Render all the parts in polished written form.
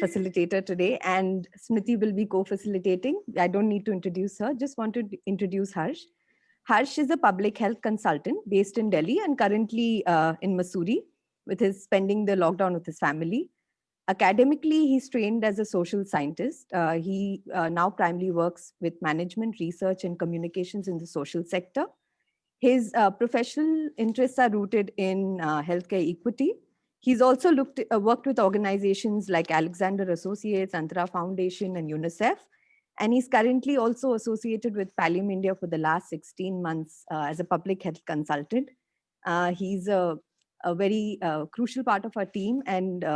facilitator today, and Smriti will be co-facilitating. I don't need to introduce her, just want to introduce Harsh. Harsh is a public health consultant based in Delhi and currently in Missouri, with his spending the lockdown with his family. Academically, he's trained as a social scientist. He now primarily works with management, research, and communications in the social sector. His professional interests are rooted in healthcare equity. He's also worked with organizations like Alexander Associates, Antara Foundation, and UNICEF. And he's currently also associated with Pallium India for the last 16 months as a public health consultant. He's a very crucial part of our team and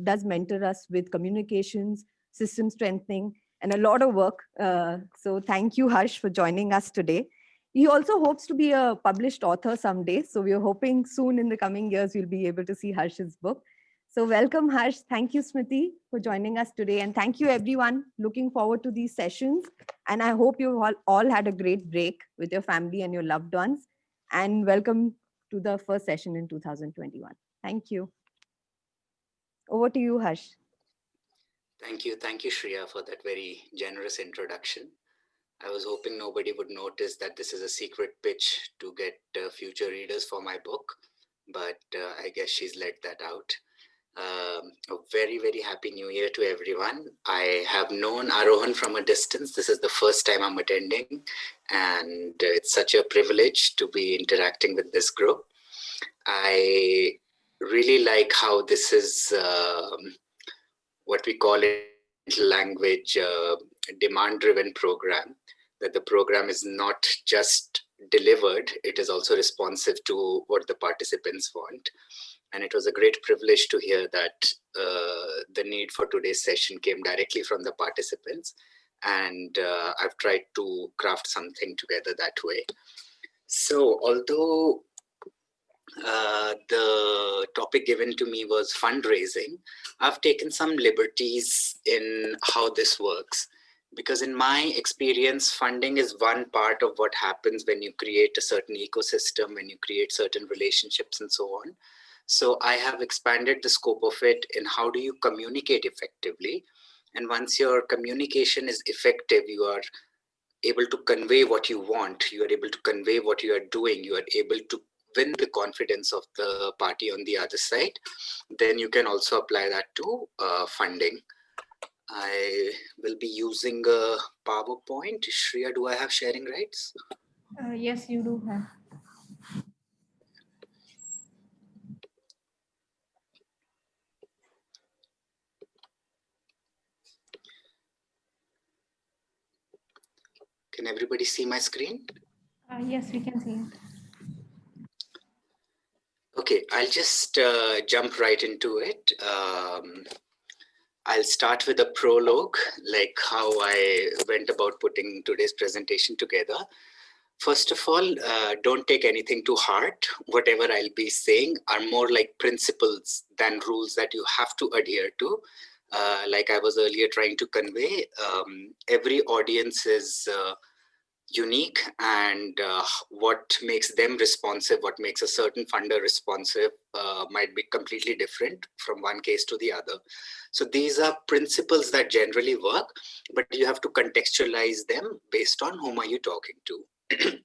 does mentor us with communications, system strengthening, and a lot of work. So thank you, Harsh, for joining us today. He also hopes to be a published author someday. So we are hoping soon in the coming years, we'll be able to see Harsh's book. So welcome, Harsh. Thank you, Smriti, for joining us today. And thank you, everyone. Looking forward to these sessions. And I hope you all had a great break with your family and your loved ones. And welcome to the first session in 2021. Thank you. Over to you, Harsh. Thank you, Shreya, for that very generous introduction. I was hoping nobody would notice that this is a secret pitch to get future readers for my book, but I guess she's let that out. A very, very happy new year to everyone. I have known Aarohan from a distance. This is the first time I'm attending, and it's such a privilege to be interacting with this group. I really like how this is what we call in language demand-driven program, that the program is not just delivered, it is also responsive to what the participants want. And it was a great privilege to hear that the need for today's session came directly from the participants. And I've tried to craft something together that way. So although the topic given to me was fundraising, I've taken some liberties in how this works. Because in my experience, funding is one part of what happens when you create a certain ecosystem, when you create certain relationships and so on. So I have expanded the scope of it in how do you communicate effectively. And once your communication is effective, you are able to convey what you want, you are able to convey what you are doing, you are able to win the confidence of the party on the other side, then you can also apply that to funding. I will be using a PowerPoint. Shreya, do I have sharing rights? Yes, you do have. Can everybody see my screen? Yes, we can see it. Okay, I'll just jump right into it. I'll start with a prologue, like how I went about putting today's presentation together. First of all, don't take anything to heart. Whatever I'll be saying are more like principles than rules that you have to adhere to. Like I was earlier trying to convey, every audience is unique, and what makes them responsive, what makes a certain funder responsive might be completely different from one case to the other. So these are principles that generally work, but you have to contextualize them based on whom are you talking to.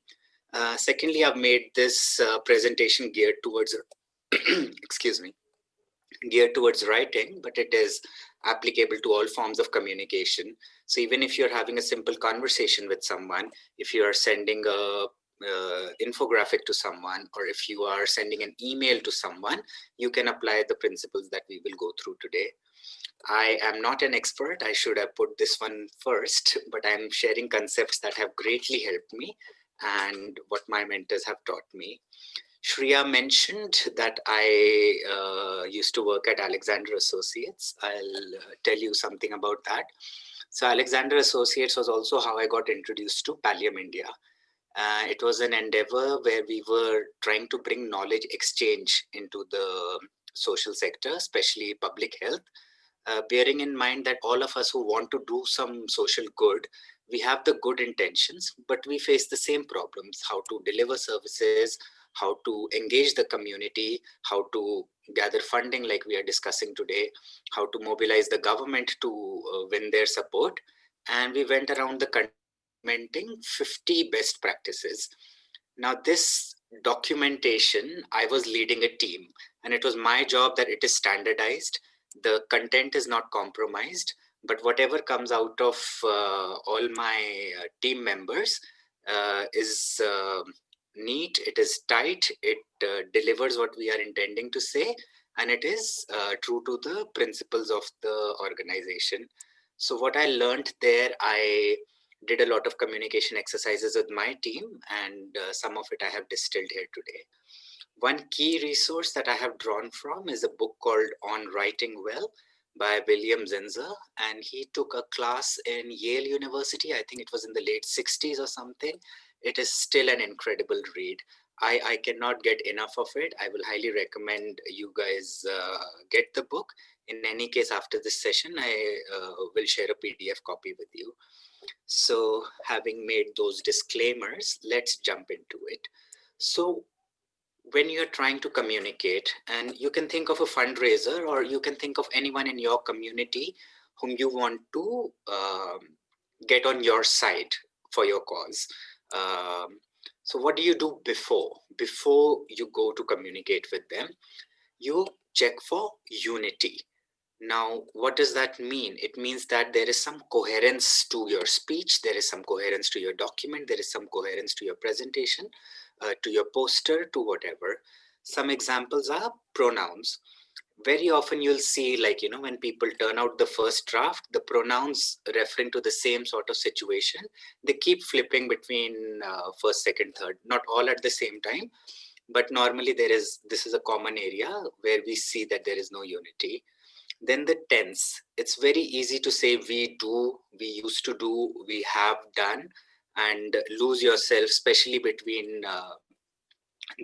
Secondly, I've made this presentation geared towards, excuse me, geared towards writing, but it is applicable to all forms of communication. So even if you're having a simple conversation with someone, if you are sending a infographic to someone, or if you are sending an email to someone, you can apply the principles that we will go through today. I am not an expert. I should have put this one first, but I'm sharing concepts that have greatly helped me and what my mentors have taught me. Shreya mentioned that I used to work at Alexander Associates. I'll tell you something about that. So Alexander Associates was also how I got introduced to Pallium India. It was an endeavor where we were trying to bring knowledge exchange into the social sector, especially public health, bearing in mind that all of us who want to do some social good, we have the good intentions, but we face the same problems: how to deliver services, how to engage the community, how to gather funding like we are discussing today, how to mobilize the government to win their support. And we went around the country documenting 50 best practices. Now this documentation, I was leading a team, and it was my job that it is standardized. The content is not compromised, but whatever comes out of all my team members is neat, it is tight, it delivers what we are intending to say, and it is true to the principles of the organization. So what I learned there, I did a lot of communication exercises with my team, and some of it I have distilled here today. One key resource that I have drawn from is a book called On Writing Well by William Zinzer, and he took a class in Yale University. I think it was in the late 60s or something. It is still an incredible read. I cannot get enough of it. I will highly recommend you guys get the book. In any case, after this session, I will share a PDF copy with you. So having made those disclaimers, let's jump into it. So when you're trying to communicate, and you can think of a fundraiser, or you can think of anyone in your community whom you want to get on your side for your cause. So what do you do before you go to communicate with them? You check for unity. Now, what does that mean? It means that there is some coherence to your speech, there is some coherence to your document, there is some coherence to your presentation, to your poster, to whatever. Some examples are pronouns. Very often you'll see, like, when people turn out the first draft, the pronouns referring to the same sort of situation, they keep flipping between first, second, third, not all at the same time, but normally this is a common area where we see that there is no unity. Then the tense, it's very easy to say we do, we used to do, we have done, and lose yourself, especially between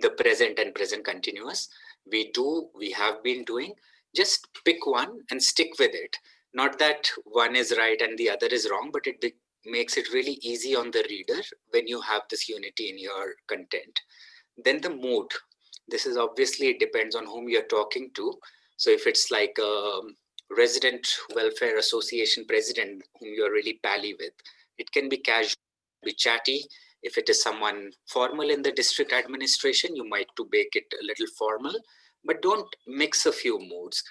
the present and present continuous. We do, we have been doing. Just pick one and stick with it. Not that one is right and the other is wrong, but it makes it really easy on the reader when you have this unity in your content. Then the mood. This is obviously, it depends on whom you're talking to. So if it's like a resident welfare association president whom you're really pally with, it can be casual, be chatty. If it is someone formal in the district administration, you might to make it a little formal, but don't mix a few moods.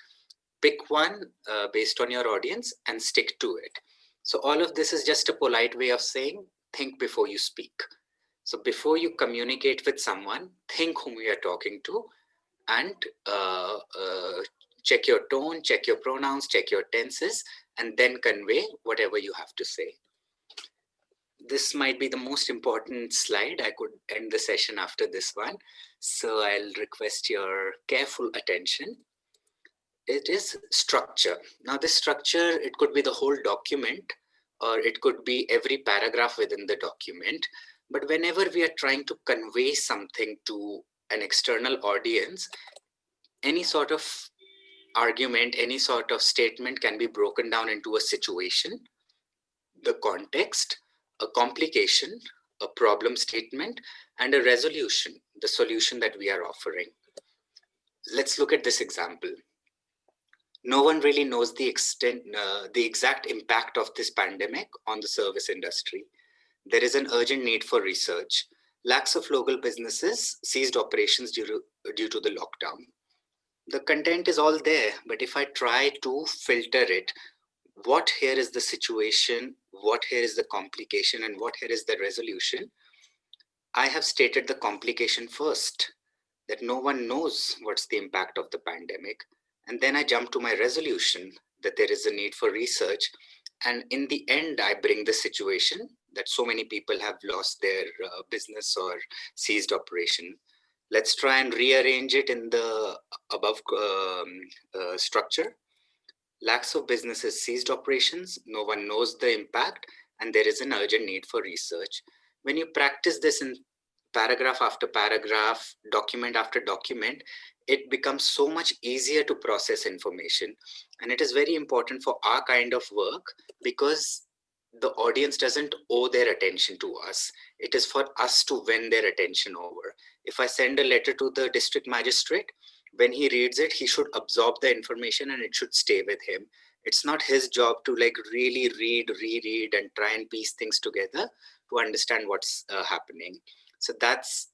Pick one based on your audience and stick to it. So all of this is just a polite way of saying, think before you speak. So before you communicate with someone, think whom you are talking to, and check your tone, check your pronouns, check your tenses, and then convey whatever you have to say. This might be the most important slide. I could end the session after this one. So I'll request your careful attention. It is structure. Now this structure, it could be the whole document, or it could be every paragraph within the document. But whenever we are trying to convey something to an external audience, any sort of argument, any sort of statement can be broken down into a situation, the context, a complication, a problem statement, and a resolution, the solution that we are offering. Let's look at this example. No one really knows the exact impact of this pandemic on the service industry. There is an urgent need for research. Lakhs of local businesses ceased operations due to the lockdown. The content is all there, but if I try to filter it, what here is the situation, what here is the complication, and what here is the resolution, I have stated the complication first, that no one knows what's the impact of the pandemic. And then I jump to my resolution, that there is a need for research. And in the end, I bring the situation that so many people have lost their business or ceased operation. Let's try and rearrange it in the above structure. Lakhs of businesses ceased operations, no one knows the impact, and there is an urgent need for research. When you practice this in paragraph after paragraph, document after document, it becomes so much easier to process information. And it is very important for our kind of work, because the audience doesn't owe their attention to us. It is for us to win their attention over. If I send a letter to the district magistrate, When he reads it, he should absorb the information and it should stay with him. It's not his job to like really read, reread, and try and piece things together to understand what's happening. So that's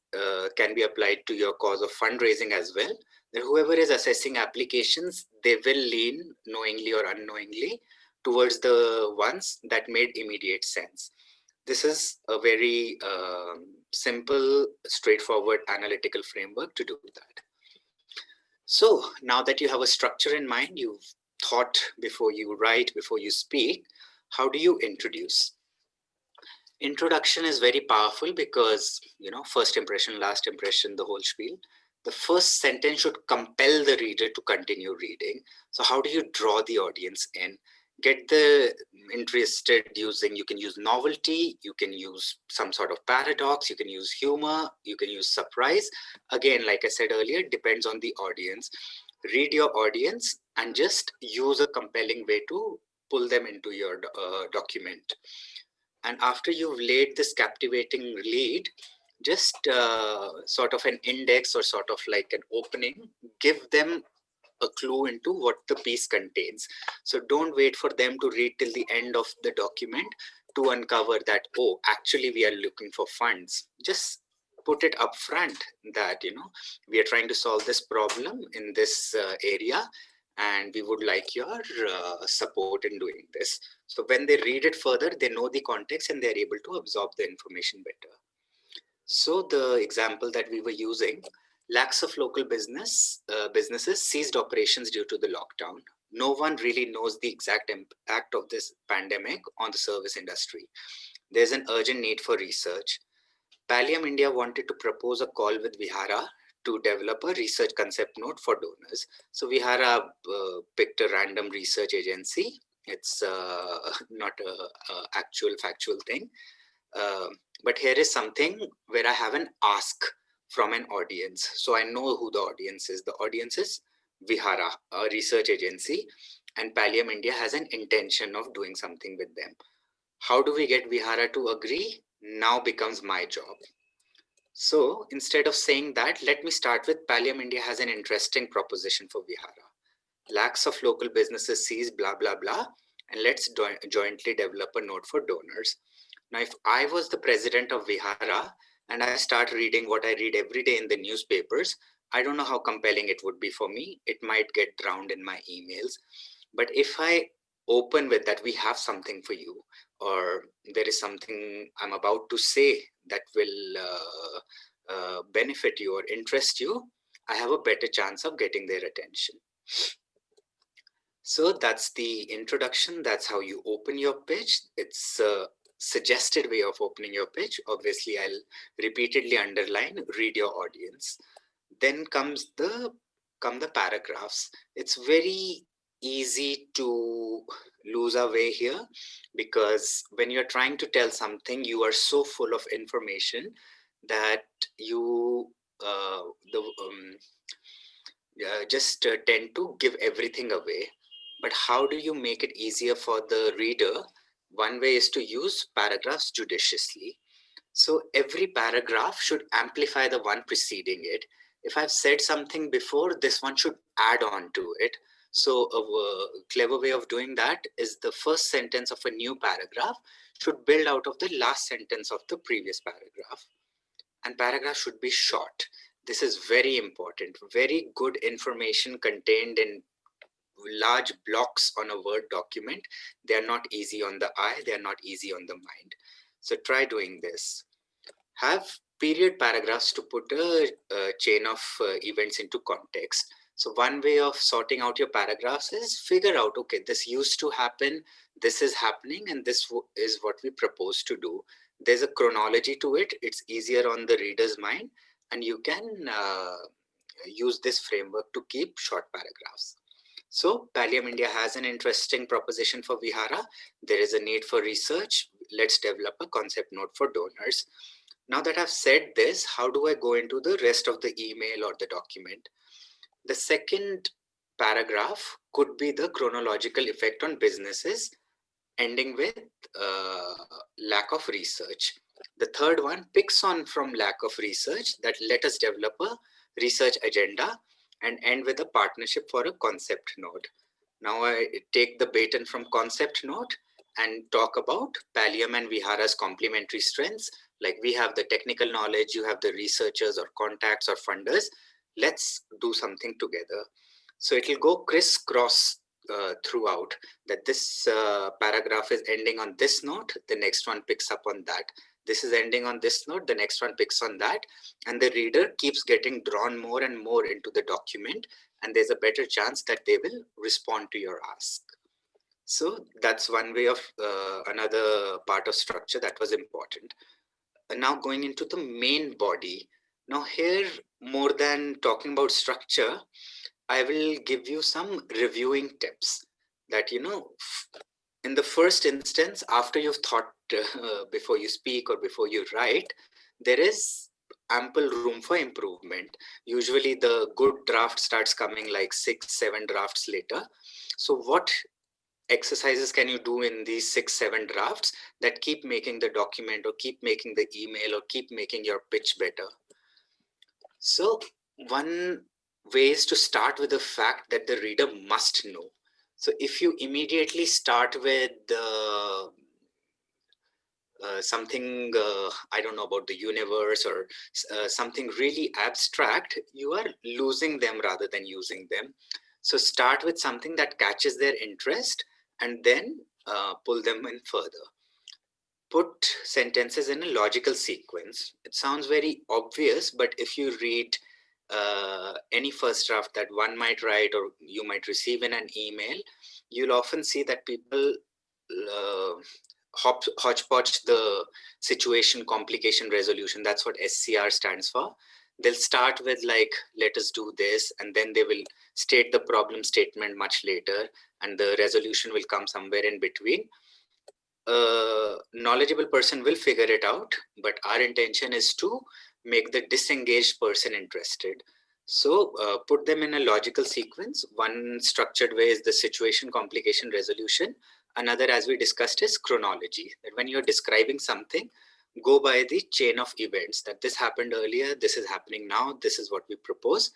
can be applied to your cause of fundraising as well. That whoever is assessing applications, they will lean knowingly or unknowingly towards the ones that made immediate sense. This is a very simple, straightforward analytical framework to do that. So now that you have a structure in mind, you've thought before you write, before you speak, how do you introduce? Introduction is very powerful because, you know, first impression, last impression, the whole spiel. The first sentence should compel the reader to continue reading. So how do you draw the audience in? Get the interested using, you can use novelty, you can use some sort of paradox, you can use humor, you can use surprise. Again, like I said earlier, it depends on the audience. Read your audience and just use a compelling way to pull them into your document. And after you've laid this captivating lead, just sort of an index or sort of like an opening, give them a clue into what the piece contains. So don't wait for them to read till the end of the document to uncover that, oh, actually we are looking for funds. Just put it up front that, you know, we are trying to solve this problem in this area, and we would like your support in doing this. So when they read it further, they know the context and they're able to absorb the information better. So the example that we were using, lakhs of local businesses ceased operations due to the lockdown. No one really knows the exact impact of this pandemic on the service industry. There's an urgent need for research. Pallium India wanted to propose a call with Vihara to develop a research concept note for donors. So Vihara picked a random research agency. It's not a actual factual thing. But here is something where I have an ask from an audience. So I know who the audience is. The audience is Vihara, a research agency, and Pallium India has an intention of doing something with them. How do we get Vihara to agree? Now becomes my job. So instead of saying that, let me start with Pallium India has an interesting proposition for Vihara. Lakhs of local businesses sees blah, blah, blah, and let's jointly develop a note for donors. Now, if I was the president of Vihara and I start reading what I read every day in the newspapers, I don't know how compelling it would be for me. It might get drowned in my emails. But if I open with that, we have something for you, or there is something I'm about to say that will benefit you or interest you, I have a better chance of getting their attention. So that's the introduction. That's how you open your pitch. It's a suggested way of opening your pitch. Obviously, I'll repeatedly underline, read your audience. Then come the paragraphs. It's very easy to lose our way here, because when you're trying to tell something, you are so full of information that you just tend to give everything away. But how do you make it easier for the reader? One way is to use paragraphs judiciously. So every paragraph should amplify the one preceding it. If I've said something before, this one should add on to it. So a clever way of doing that is the first sentence of a new paragraph should build out of the last sentence of the previous paragraph. And paragraph should be short. This is very important. Very good information contained in large blocks on a Word document. They are not easy on the eye. They are not easy on the mind. So try doing this. Have period paragraphs to put a chain of events into context. So one way of sorting out your paragraphs is figure out, okay, this used to happen, this is happening, and this is what we propose to do. There's a chronology to it. It's easier on the reader's mind, and you can use this framework to keep short paragraphs. So Pallium India has an interesting proposition for Vihara. There is a need for research. Let's develop a concept note for donors. Now that I've said this, how do I go into the rest of the email or the document? The second paragraph could be the chronological effect on businesses, ending with lack of research. The third one picks on from lack of research, that let us develop a research agenda, and end with a partnership for a concept node. Now I take the baton from concept node and talk about Pallium and Vihara's complementary strengths. Like we have the technical knowledge, you have the researchers or contacts or funders. Let's do something together. So it will go crisscross throughout, that this paragraph is ending on this note, the next one picks up on that. This is ending on this note, the next one picks on that. And the reader keeps getting drawn more and more into the document, and there's a better chance that they will respond to your ask. So that's one way of another part of structure that was important. Now going into the main body. Now here, more than talking about structure, I will give you some reviewing tips that, in the first instance, after you've thought before you speak or before you write, there is ample room for improvement. Usually the good draft starts coming like 6-7 drafts later. So what exercises can you do in these 6-7 drafts that keep making the document or keep making the email or keep making your pitch better? So one way is to start with the fact that the reader must know. So if you immediately start with something, I don't know, about the universe or something really abstract, you are losing them rather than using them. So start with something that catches their interest and then pull them in further. Put sentences in a logical sequence. It sounds very obvious, but if you read any first draft that one might write or you might receive in an email, you'll often see that people hodgepodge the situation, complication, resolution. That's what SCR stands for. They'll start with like, let us do this, and then they will state the problem statement much later, and the resolution will come somewhere in between. A knowledgeable person will figure it out, but our intention is to make the disengaged person interested. So put them in a logical sequence. One structured way is the situation, complication, resolution. Another, as we discussed, is chronology. That when you're describing something, go by the chain of events, that this happened earlier, this is happening now, this is what we propose.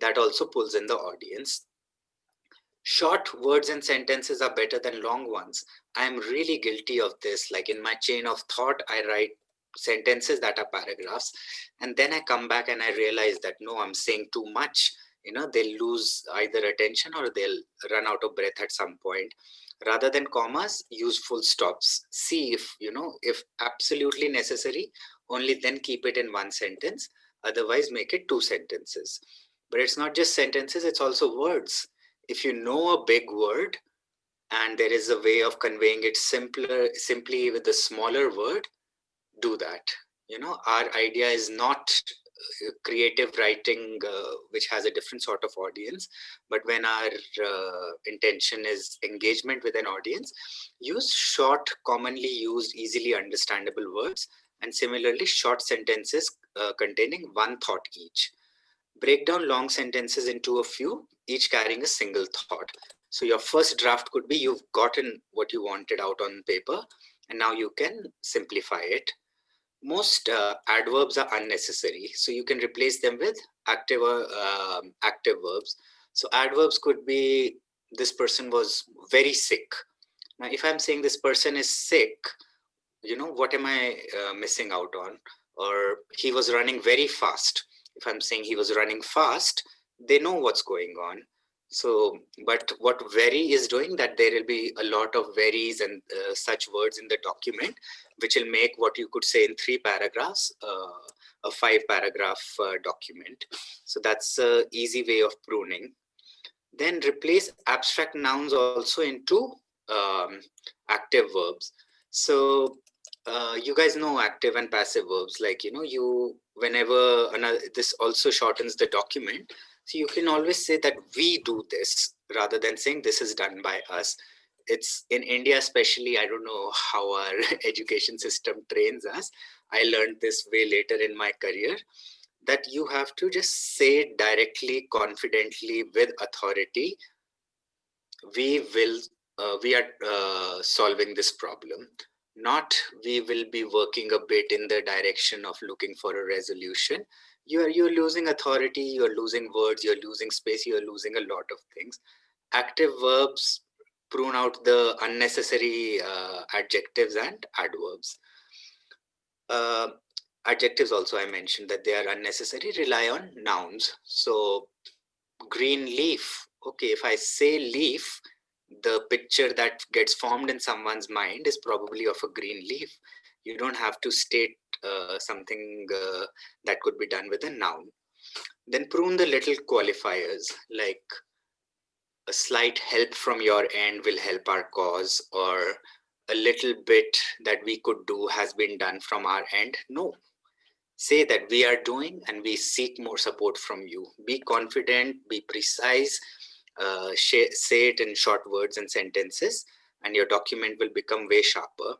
That also pulls in the audience. Short words and sentences are better than long ones. I am really guilty of this. Like in my chain of thought, I write sentences that are paragraphs, and then I come back and I realize that no, I'm saying too much. They'll lose either attention or they'll run out of breath at some point. Rather than commas, use full stops. See if absolutely necessary, only then keep it in one sentence. Otherwise, make it 2 sentences. But it's not just sentences, it's also words. If you know a big word and there is a way of conveying it simply with a smaller word, do that. Our idea is not creative writing, which has a different sort of audience, but when our intention is engagement with an audience, use short, commonly used, easily understandable words, and similarly short sentences containing one thought each. Break down long sentences into a few, each carrying a single thought. So your first draft could be you've gotten what you wanted out on paper, and now you can simplify it. Most adverbs are unnecessary, so you can replace them with active verbs. So adverbs could be, this person was very sick. Now, if I'm saying this person is sick, what am I missing out on? Or he was running very fast. If I'm saying he was running fast, they know what's going on. So, but what very is doing, that there will be a lot of veries and such words in the document, which will make what you could say in 3 paragraphs, a 5-paragraph document. So that's an easy way of pruning. Then replace abstract nouns also into active verbs. So you guys know active and passive verbs, like, whenever this also shortens the document. So you can always say that we do this rather than saying this is done by us. It's in India, especially, I don't know how our education system trains us. I learned this way later in my career, that you have to just say directly, confidently, with authority, we are solving this problem. Not we will be working a bit in the direction of looking for a resolution. you're losing authority, you're losing words, you're losing space, you're losing a lot of things. Active verbs prune out the unnecessary adjectives and adverbs. Adjectives also, I mentioned that they are unnecessary, rely on nouns. So green leaf. Okay, if I say leaf, the picture that gets formed in someone's mind is probably of a green leaf. You don't have to state something that could be done with a noun. Then prune the little qualifiers, like a slight help from your end will help our cause, or a little bit that we could do has been done from our end. No, say that we are doing and we seek more support from you. Be confident, be precise, say it in short words and sentences, and your document will become way sharper.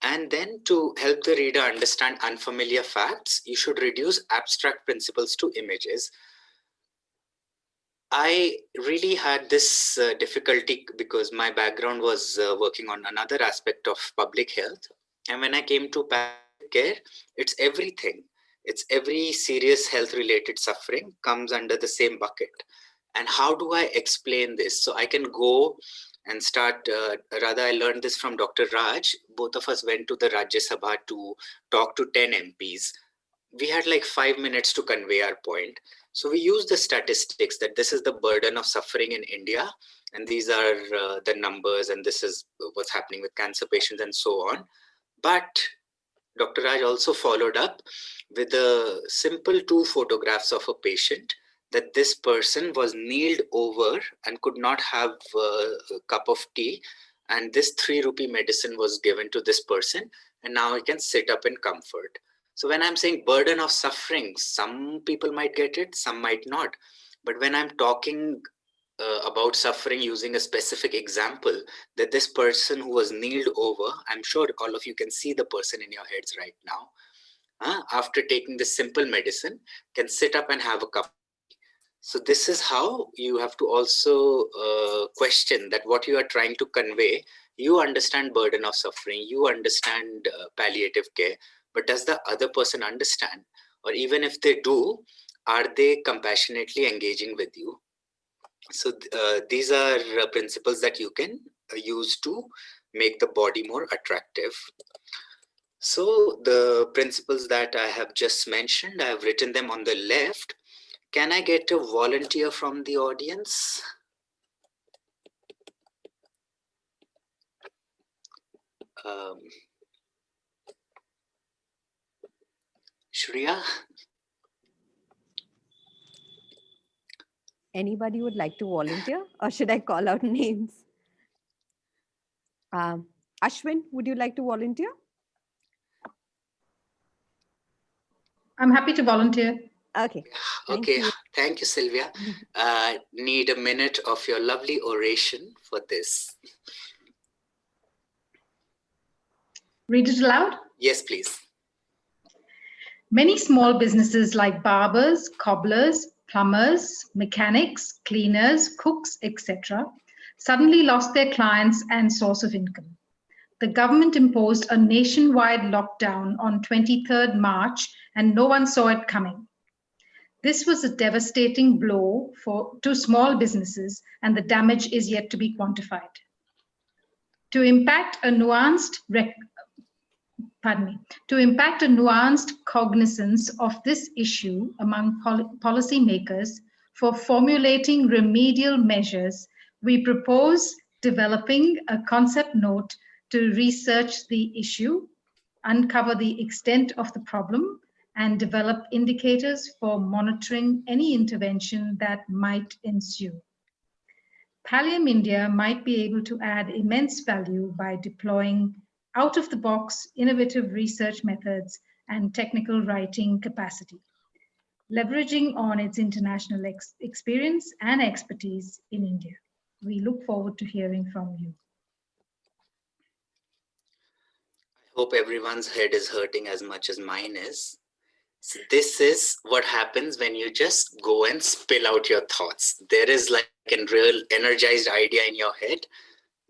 And then to help the reader understand unfamiliar facts, you should reduce abstract principles to images. I really had this difficulty because my background was working on another aspect of public health. And when I came to palliative care, it's everything. It's every serious health related suffering comes under the same bucket. And how do I explain this? So I can go and start, rather I learned this from Dr. Raj. Both of us went to the Rajya Sabha to talk to 10 MPs. We had like 5 minutes to convey our point. So we use the statistics that this is the burden of suffering in India, and these are the numbers, and this is what's happening with cancer patients and so on. But Dr. Raj also followed up with a simple 2 photographs of a patient, that this person was kneeled over and could not have a cup of tea, and this 3 rupee medicine was given to this person, and now he can sit up in comfort. So when I'm saying burden of suffering, some people might get it, some might not. But when I'm talking about suffering using a specific example, that this person who was kneeled over, I'm sure all of you can see the person in your heads right now, after taking this simple medicine, can sit up and have a cup. So this is how you have to also question that what you are trying to convey. You understand burden of suffering, you understand palliative care, but does the other person understand? Or even if they do, are they compassionately engaging with you? So these are principles that you can use to make the body more attractive. So the principles that I have just mentioned, I have written them on the left. Can I get a volunteer from the audience? Shreya? Anybody would like to volunteer, or should I call out names? Ashwin, would you like to volunteer? I'm happy to volunteer. Okay. Thank you, Sylvia. Need a minute of your lovely oration for this. Read it aloud? Yes, please. Many small businesses like barbers, cobblers, plumbers, mechanics, cleaners, cooks, etc., suddenly lost their clients and source of income. The government imposed a nationwide lockdown on 23rd March, and no one saw it coming. This was a devastating blow to small businesses, and the damage is yet to be quantified. To impact a nuanced cognizance of this issue among policymakers for formulating remedial measures, we propose developing a concept note to research the issue, uncover the extent of the problem, and develop indicators for monitoring any intervention that might ensue. Pallium India might be able to add immense value by deploying out-of-the-box innovative research methods and technical writing capacity, leveraging on its international experience and expertise in India. We look forward to hearing from you. I hope everyone's head is hurting as much as mine is. So this is what happens when you just go and spill out your thoughts. There is like a real energized idea in your head.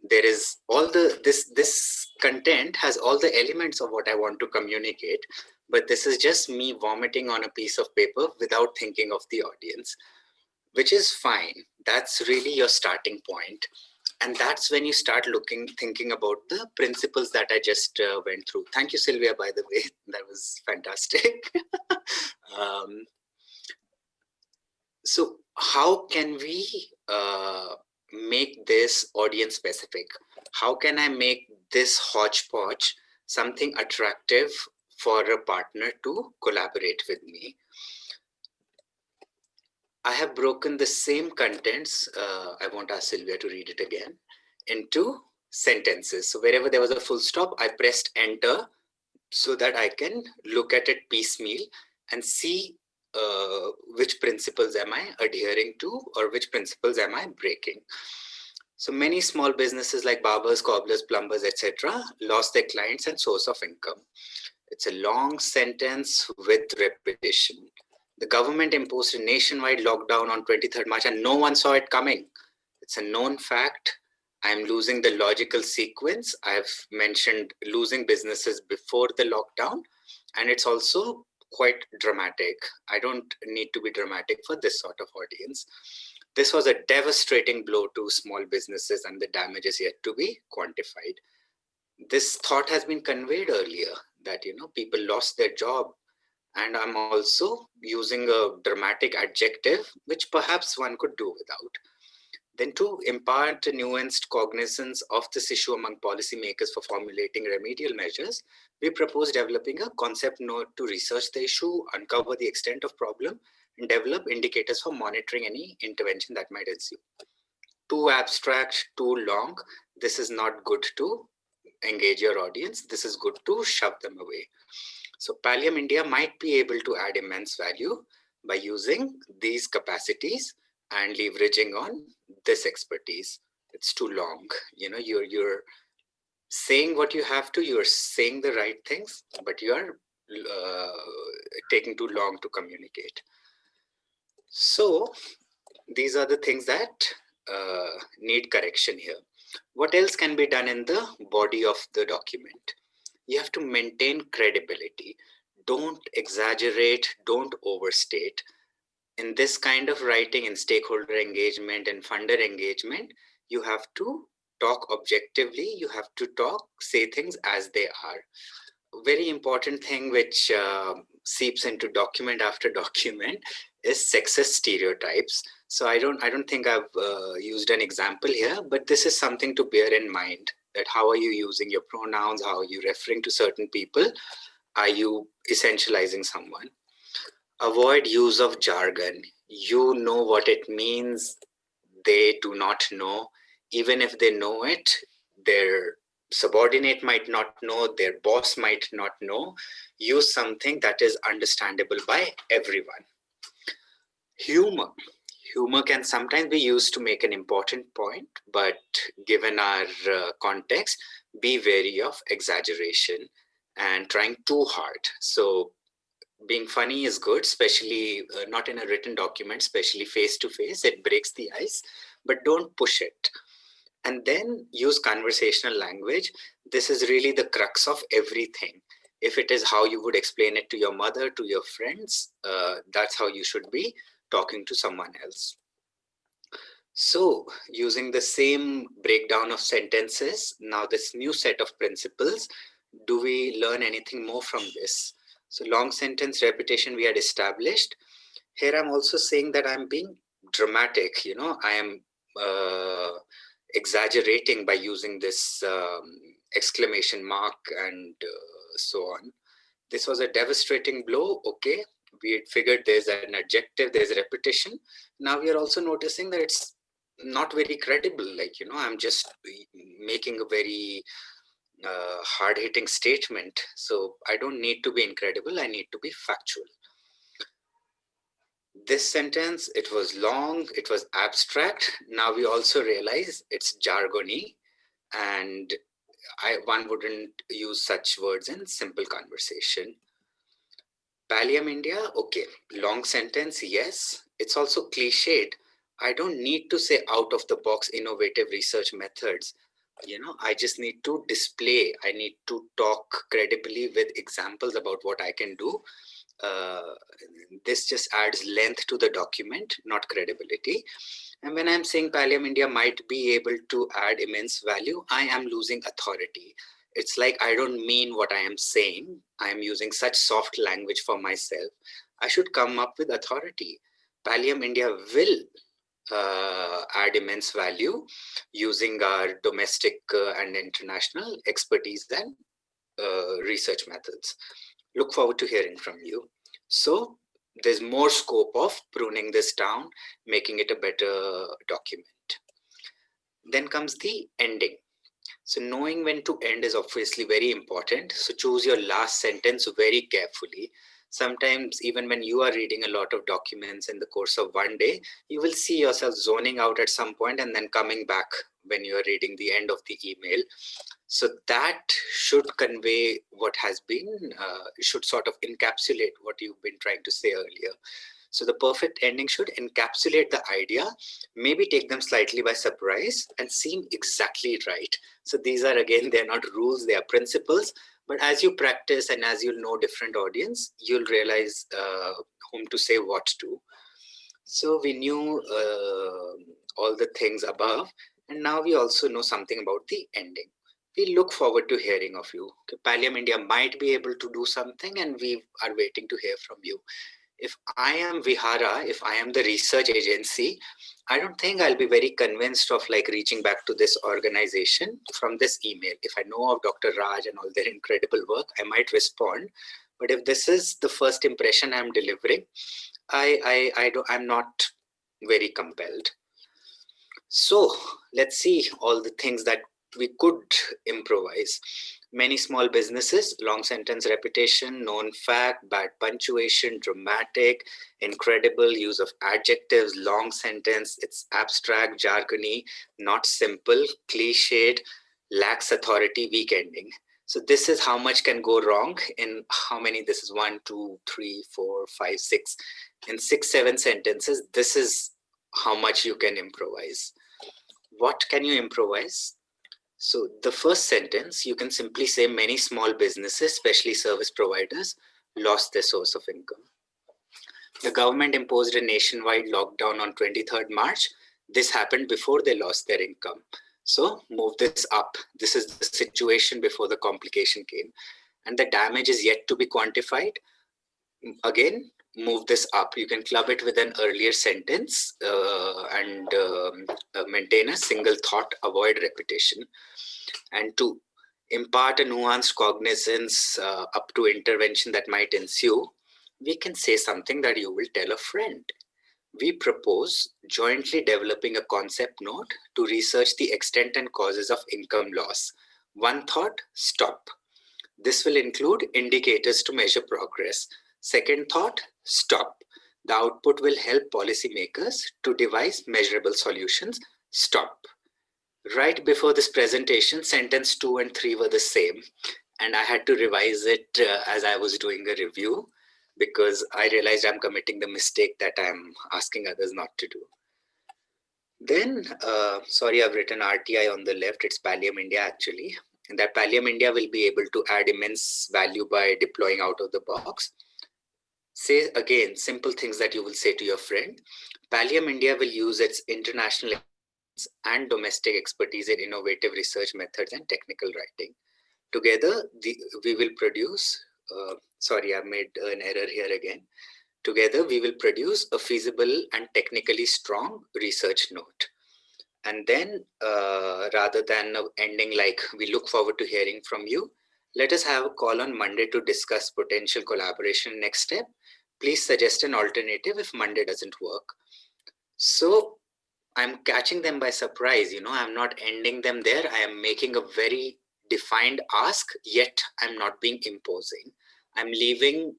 There is all this content has all the elements of what I want to communicate, but this is just me vomiting on a piece of paper without thinking of the audience, which is fine. That's really your starting point. And that's when you start thinking about the principles that I just went through. Thank you, Sylvia, by the way. That was fantastic. So how can we make this audience specific? How can I make this hodgepodge something attractive for a partner to collaborate with me? I have broken the same contents, I won't ask Sylvia to read it again, into sentences. So wherever there was a full stop, I pressed enter so that I can look at it piecemeal and see which principles am I adhering to or which principles am I breaking. So many small businesses like barbers, cobblers, plumbers, etc. lost their clients and source of income. It's a long sentence with repetition. The government imposed a nationwide lockdown on 23rd March and no one saw it coming. It's a known fact. I'm losing the logical sequence. I've mentioned losing businesses before the lockdown, and it's also quite dramatic. I don't need to be dramatic for this sort of audience. This was a devastating blow to small businesses and the damage is yet to be quantified. This thought has been conveyed earlier that, people lost their job. And I'm also using a dramatic adjective, which perhaps one could do without. Then to impart a nuanced cognizance of this issue among policymakers for formulating remedial measures, we propose developing a concept note to research the issue, uncover the extent of problem, and develop indicators for monitoring any intervention that might ensue. Too abstract, too long, this is not good to engage your audience. This is good to shove them away. So Pallium India might be able to add immense value by using these capacities and leveraging on this expertise. It's too long. You're saying what you have to, you're saying the right things, but you're taking too long to communicate. So these are the things that need correction here. What else can be done in the body of the document? You have to maintain credibility. Don't exaggerate, don't overstate. In this kind of writing, in stakeholder engagement and funder engagement, you have to talk objectively. You have to say things as they are. Very important thing which seeps into document after document is sexist stereotypes. So I don't think I've used an example here, but this is something to bear in mind. That how are you using your pronouns? How are you referring to certain people? Are you essentializing someone? Avoid use of jargon. You know what it means. They do not know. Even if they know it, their subordinate might not know, their boss might not know. Use something that is understandable by everyone. Humor. Humor can sometimes be used to make an important point, but given our context, be wary of exaggeration and trying too hard. So being funny is good, especially not in a written document, especially face-to-face. It breaks the ice, but don't push it. And then use conversational language. This is really the crux of everything. If it is how you would explain it to your mother, to your friends, that's how you should be talking to someone else. So using the same breakdown of sentences, now this new set of principles, do we learn anything more from this? So long sentence repetition we had established. Here I'm also saying that I'm being dramatic, I am exaggerating by using this exclamation mark and so on. This was a devastating blow. Okay, we had figured there's an adjective, there's a repetition. Now we are also noticing that it's not very credible. I'm just making a very hard-hitting statement. So I don't need to be incredible. I need to be factual. This sentence, it was long, it was abstract. Now we also realize it's jargony, and one wouldn't use such words in simple conversation. Pallium India, okay, long sentence, yes. It's also cliched. I don't need to say out of the box innovative research methods. I just need to display, I need to talk credibly with examples about what I can do. This just adds length to the document, not credibility. And when I'm saying Pallium India might be able to add immense value, I am losing authority. It's like I don't mean what I am saying. I am using such soft language for myself. I should come up with authority. Pallium India will add immense value using our domestic and international expertise and research methods. Look forward to hearing from you. So there's more scope of pruning this down, making it a better document. Then comes the ending. So knowing when to end is obviously very important. So choose your last sentence very carefully. Sometimes even when you are reading a lot of documents in the course of one day, you will see yourself zoning out at some point and then coming back when you are reading the end of the email. So that should convey what has been, should sort of encapsulate what you've been trying to say earlier. So the perfect ending should encapsulate the idea, maybe take them slightly by surprise and seem exactly right. So these are, again, they're not rules, they are principles. But as you practice and as you'll know different audience, you'll realize whom to say what to. So we knew all the things above, and now we also know something about the ending. We look forward to hearing of you. Pallium India might be able to do something, and we are waiting to hear from you. If I am Vihara, if I am the research agency, I don't think I'll be very convinced of like reaching back to this organization from this email. If I know of Dr. Raj and all their incredible work, I might respond. But if this is the first impression I'm delivering, I'm not very compelled. So let's see all the things that we could improvise. Many small businesses, long sentence repetition, known fact, bad punctuation, dramatic, incredible use of adjectives, long sentence, it's abstract, jargony, not simple, cliched, lacks authority, weak ending. So this is how much can go wrong in how many, this is 1, 2, 3, 4, 5, 6. In 6, 7 sentences, this is how much you can improvise. What can you improvise? So the first sentence, you can simply say many small businesses, especially service providers, lost their source of income. The government imposed a nationwide lockdown on 23rd March. This happened before they lost their income. So move this up. This is the situation before the complication came. And the damage is yet to be quantified. Again, move this up. You can club it with an earlier sentence and maintain a single thought, avoid repetition. And to impart a nuanced cognizance up to intervention that might ensue, we can say something that you will tell a friend. We propose jointly developing a concept note to research the extent and causes of income loss. One thought, stop. This will include indicators to measure progress. Second thought, stop. The output will help policymakers to devise measurable solutions. Stop. Right before this presentation, sentence 2 and 3 were the same. And I had to revise it as I was doing a review because I realized I'm committing the mistake that I'm asking others not to do. Then, sorry, I've written RTI on the left. It's Pallium India actually. And that Pallium India will be able to add immense value by deploying out of the box. Say again, simple things that you will say to your friend. Pallium India will use its international and domestic expertise in innovative research methods and technical writing. Together, we will produce, sorry, I've made an error here again. Together, we will produce a feasible and technically strong research note. And then, rather than ending like, we look forward to hearing from you, let us have a call on Monday to discuss potential collaboration next step. Please suggest an alternative if Monday doesn't work. So I'm catching them by surprise, I'm not ending them there. I am making a very defined ask, yet I'm not being imposing. I'm leaving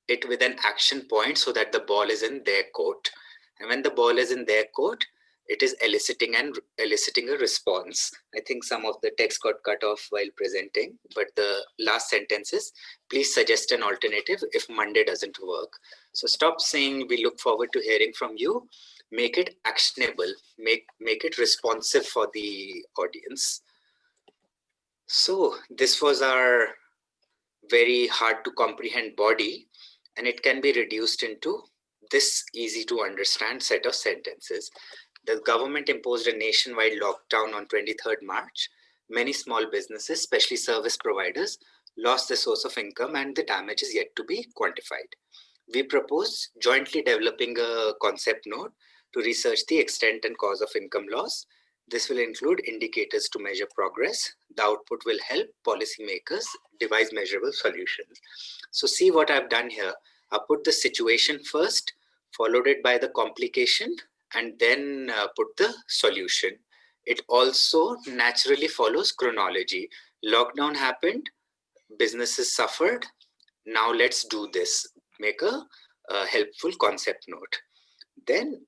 it with an action point so that the ball is in their court. And when the ball is in their court, it is eliciting a response. I think some of the text got cut off while presenting, but the last sentence is, please suggest an alternative if Monday doesn't work. So stop saying we look forward to hearing from you. Make it actionable, make it responsive for the audience. So this was our very hard to comprehend body, and it can be reduced into this easy to understand set of sentences. The government imposed a nationwide lockdown on 23rd March. Many small businesses, especially service providers, lost their source of income and the damage is yet to be quantified. We propose jointly developing a concept note to research the extent and cause of income loss. This will include indicators to measure progress. The output will help policymakers devise measurable solutions. So see what I've done here. I put the situation first, followed it by the complication, and then put the solution. It also naturally follows chronology. Lockdown happened, businesses suffered. Now let's do this. Make a helpful concept note. Then,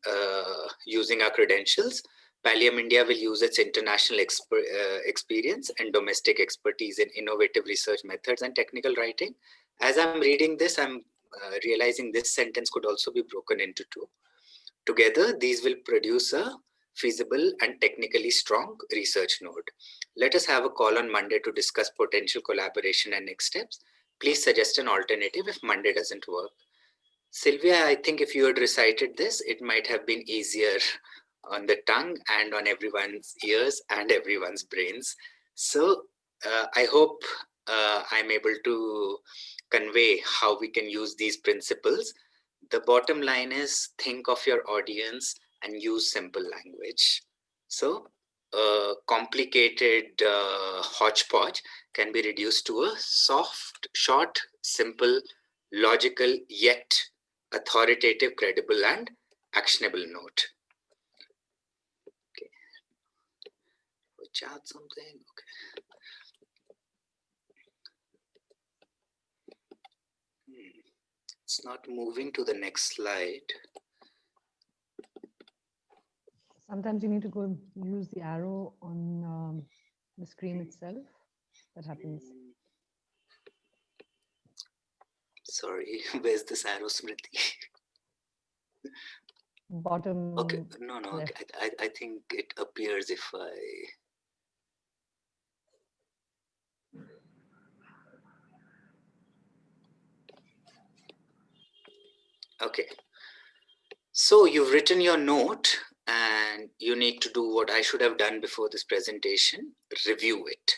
using our credentials, Pallium India will use its international experience and domestic expertise in innovative research methods and technical writing. As I'm reading this, I'm realizing this sentence could also be broken into two. Together, these will produce a feasible and technically strong research note. Let us have a call on Monday to discuss potential collaboration and next steps. Please suggest an alternative if Monday doesn't work. Sylvia, I think if you had recited this, it might have been easier on the tongue and on everyone's ears and everyone's brains. So I hope I'm able to convey how we can use these principles. The bottom line is think of your audience and use simple language. So a complicated hodgepodge can be reduced to a soft, short, simple, logical, yet authoritative, credible, and actionable note. Okay. Chat something. Okay. It's not moving to the next slide. Sometimes you need to go use the arrow on the screen itself. That happens. Sorry, where's this arrow, Smriti? Bottom. Okay, no, okay. I think it appears if I. Okay. So you've written your note and you need to do what I should have done before this presentation, review it.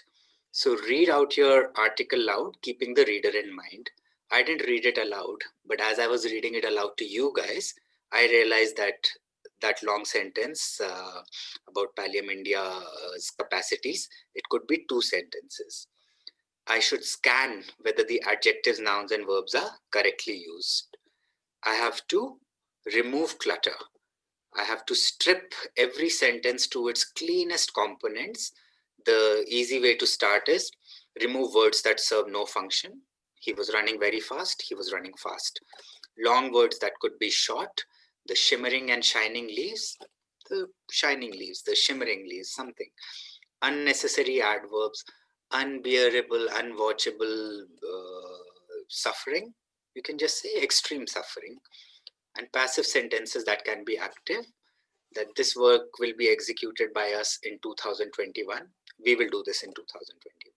So read out your article loud, keeping the reader in mind. I didn't read it aloud, but as I was reading it aloud to you guys, I realized that that long sentence about Pallium India's capacities, it could be 2 sentences. I should scan whether the adjectives, nouns, and verbs are correctly used. I have to remove clutter. I have to strip every sentence to its cleanest components. The easy way to start is remove words that serve no function. He was running very fast. He was running fast. Long words that could be short. The shimmering and shining leaves. The shining leaves. The shimmering leaves. Something. Unnecessary adverbs. Unbearable, unwatchable suffering. You can just say extreme suffering. And passive sentences that can be active, that this work will be executed by us in 2021. We will do this in 2021.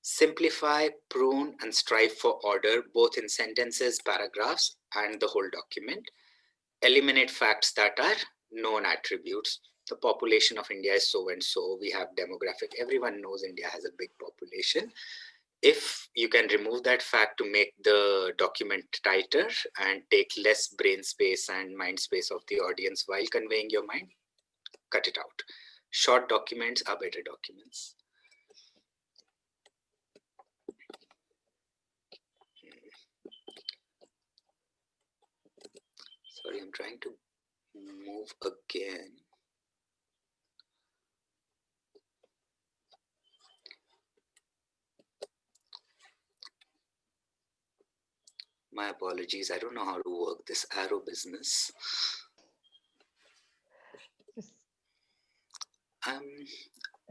Simplify, prune, and strive for order, both in sentences, paragraphs, and the whole document. Eliminate facts that are known attributes. The population of India is so and so. We have demographic. Everyone knows India has a big population. If you can remove that fact to make the document tighter and take less brain space and mind space of the audience while conveying your mind, cut it out. Short documents are better documents. Sorry, I'm trying to move again. My apologies. I don't know how to work this arrow business. Just Um,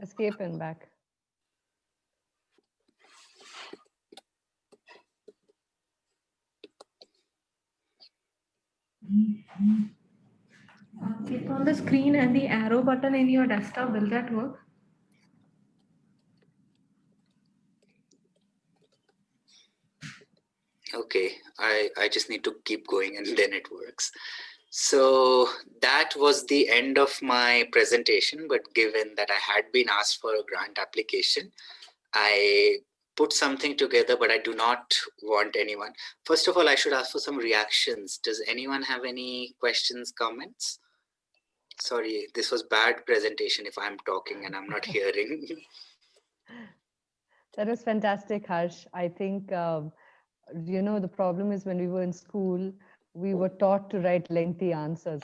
escape and back. Click on the screen and the arrow button in your desktop. Will that work? Okay, I just need to keep going and then it works. So that was the end of my presentation, but given that I had been asked for a grant application, I put something together, but I do not want anyone. First of all, I should ask for some reactions. Does anyone have any questions, comments? Sorry, this was bad presentation if I'm talking and I'm not hearing. That was fantastic, Harsh. I think, the problem is when we were in school, we were taught to write lengthy answers.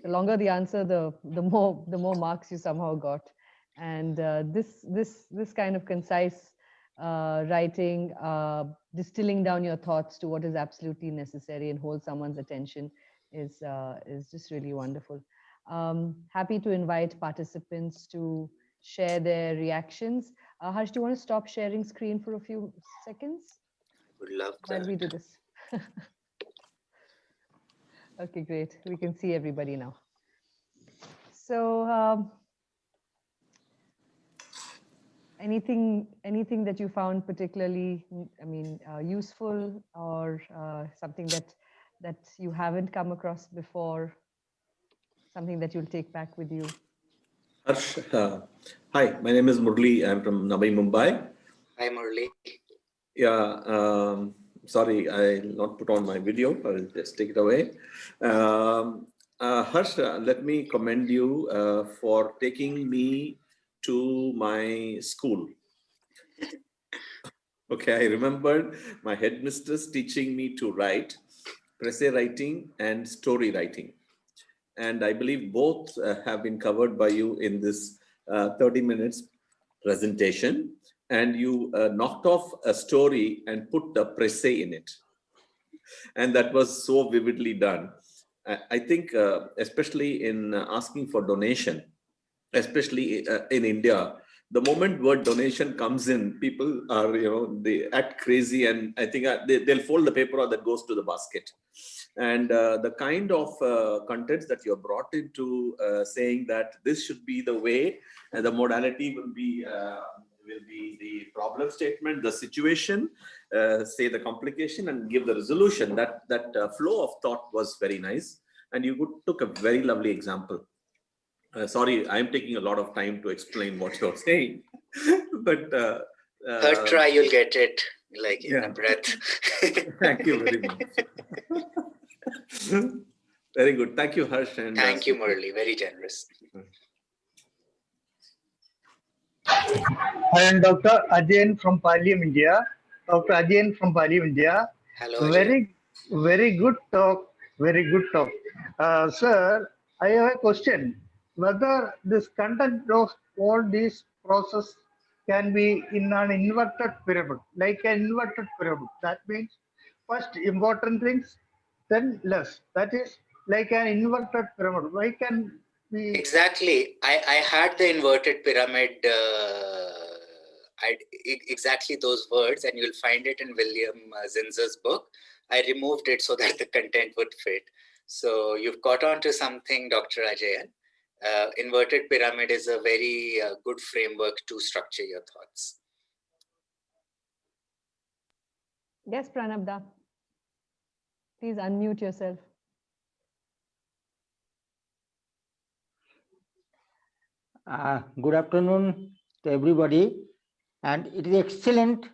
The longer the answer, the more marks you somehow got. And this kind of concise writing, distilling down your thoughts to what is absolutely necessary and hold someone's attention is just really wonderful. Happy to invite participants to share their reactions. Harsh, do you want to stop sharing screen for a few seconds Would love while that. we do this? Okay, great. We can see everybody now. So anything that you found particularly, useful, or something that you haven't come across before, something that you'll take back with you? Harsh, hi, my name is Murli. I'm from Navi, Mumbai. Hi, Murli. Yeah, sorry, I'll not put on my video. I'll just take it away. Harsh, let me commend you for taking me to my school. Okay, I remembered my headmistress teaching me to write, essay writing and story writing. And I believe both have been covered by you in this 30 minutes presentation. And you knocked off a story and put a pressé in it. And that was so vividly done. I think, especially in asking for donation, especially in India, the moment word donation comes in, people are, they act crazy, and I think they'll fold the paper or that goes to the basket. And the kind of contents that you're brought into saying that this should be the way, and the modality will be the problem statement, the situation, say the complication, and give the resolution. That flow of thought was very nice, and you took a very lovely example. Sorry, I'm taking a lot of time to explain what you're saying, but Third try, you'll get it like in a breath. Thank you very much. Very good. Thank you, Harsh. And thank you, Murli. Very generous. I am Dr. Ajayan from Parliam, India. Dr. Ajayan from Parliam, India. Hello, Ajayan. Very good talk. Very good talk. Sir, I have a question. Whether this content of all these process can be in an inverted pyramid, like an inverted pyramid. That means first important things, then less. That is like an inverted pyramid. Why can we? Exactly. I had the inverted pyramid, exactly those words, and you'll find it in William Zinzer's book. I removed it so that the content would fit. So you've got onto something, Dr. Ajayan. Inverted pyramid is a very good framework to structure your thoughts. Yes, Pranabda. Please unmute yourself. Good afternoon to everybody, and it is excellent,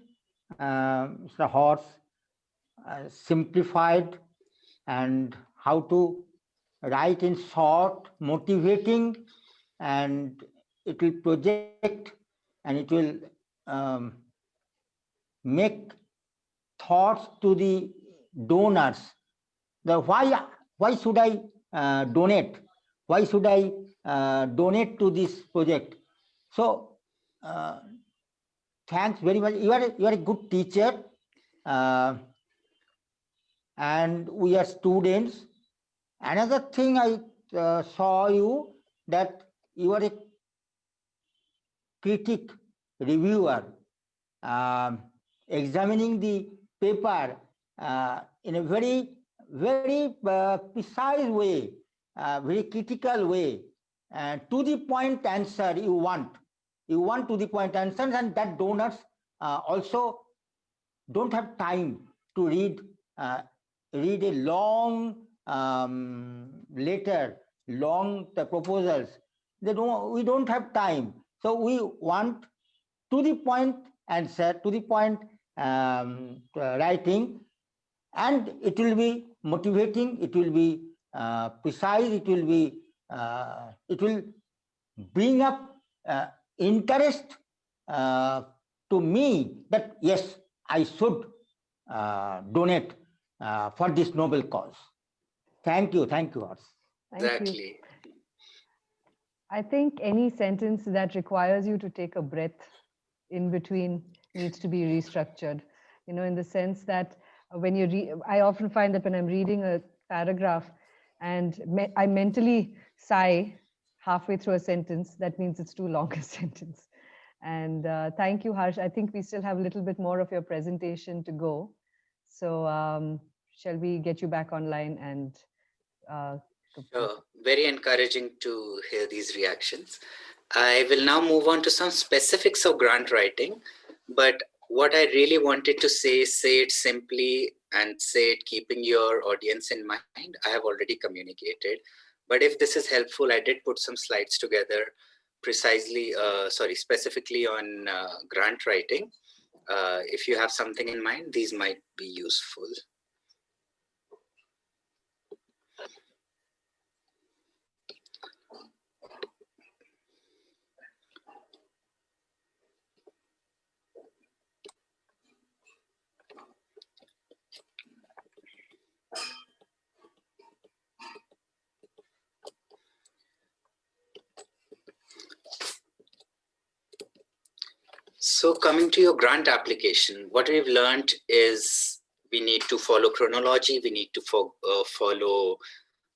Mr. Horse, simplified, and how to write in short, motivating, and it will project, and it will make thoughts to the donors. The why should I donate? Why should I donate to this project? So thanks very much. You are a good teacher, and we are students. Another thing I saw you that you are a critic, reviewer, examining the paper in a very precise way, very critical way, to the point answer you want. You want to the point answers, and that donors also don't have time to read a long letter, long proposals. We don't have time. So we want to the point answer, to the point writing, and it will be motivating, it will be precise, it will bring up interest to me that yes, I should donate for this noble cause. Thank you, Hars. Thank you. Exactly. I think any sentence that requires you to take a breath in between needs to be restructured, you know, in the sense that when you read, I often find that when I'm reading a paragraph and I mentally sigh halfway through a sentence, that means it's too long a sentence. And thank you, Harsh. I think we still have a little bit more of your presentation to go. So shall we get you back online and very encouraging to hear these reactions. I will now move on to some specifics of grant writing, but what I really wanted to say it simply and say it keeping your audience in mind. I have already communicated, but if this is helpful, I did put some slides together precisely, specifically on grant writing. If you have something in mind, these might be useful. So coming to your grant application, what we've learned is we need to follow chronology, we need to follow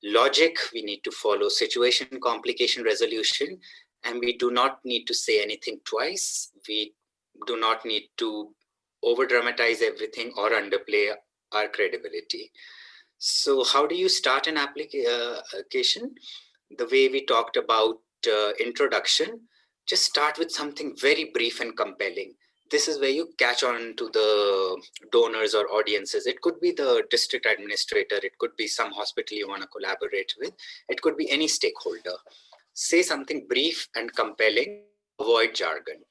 logic, we need to follow situation, complication, resolution, and we do not need to say anything twice. We do not need to over dramatize everything or underplay our credibility. So how do you start an application? The way we talked about introduction, just start with something very brief and compelling. This is where you catch on to the donors or audiences. It could be the district administrator. It could be some hospital you want to collaborate with. It could be any stakeholder. Say something brief and compelling. Avoid jargon.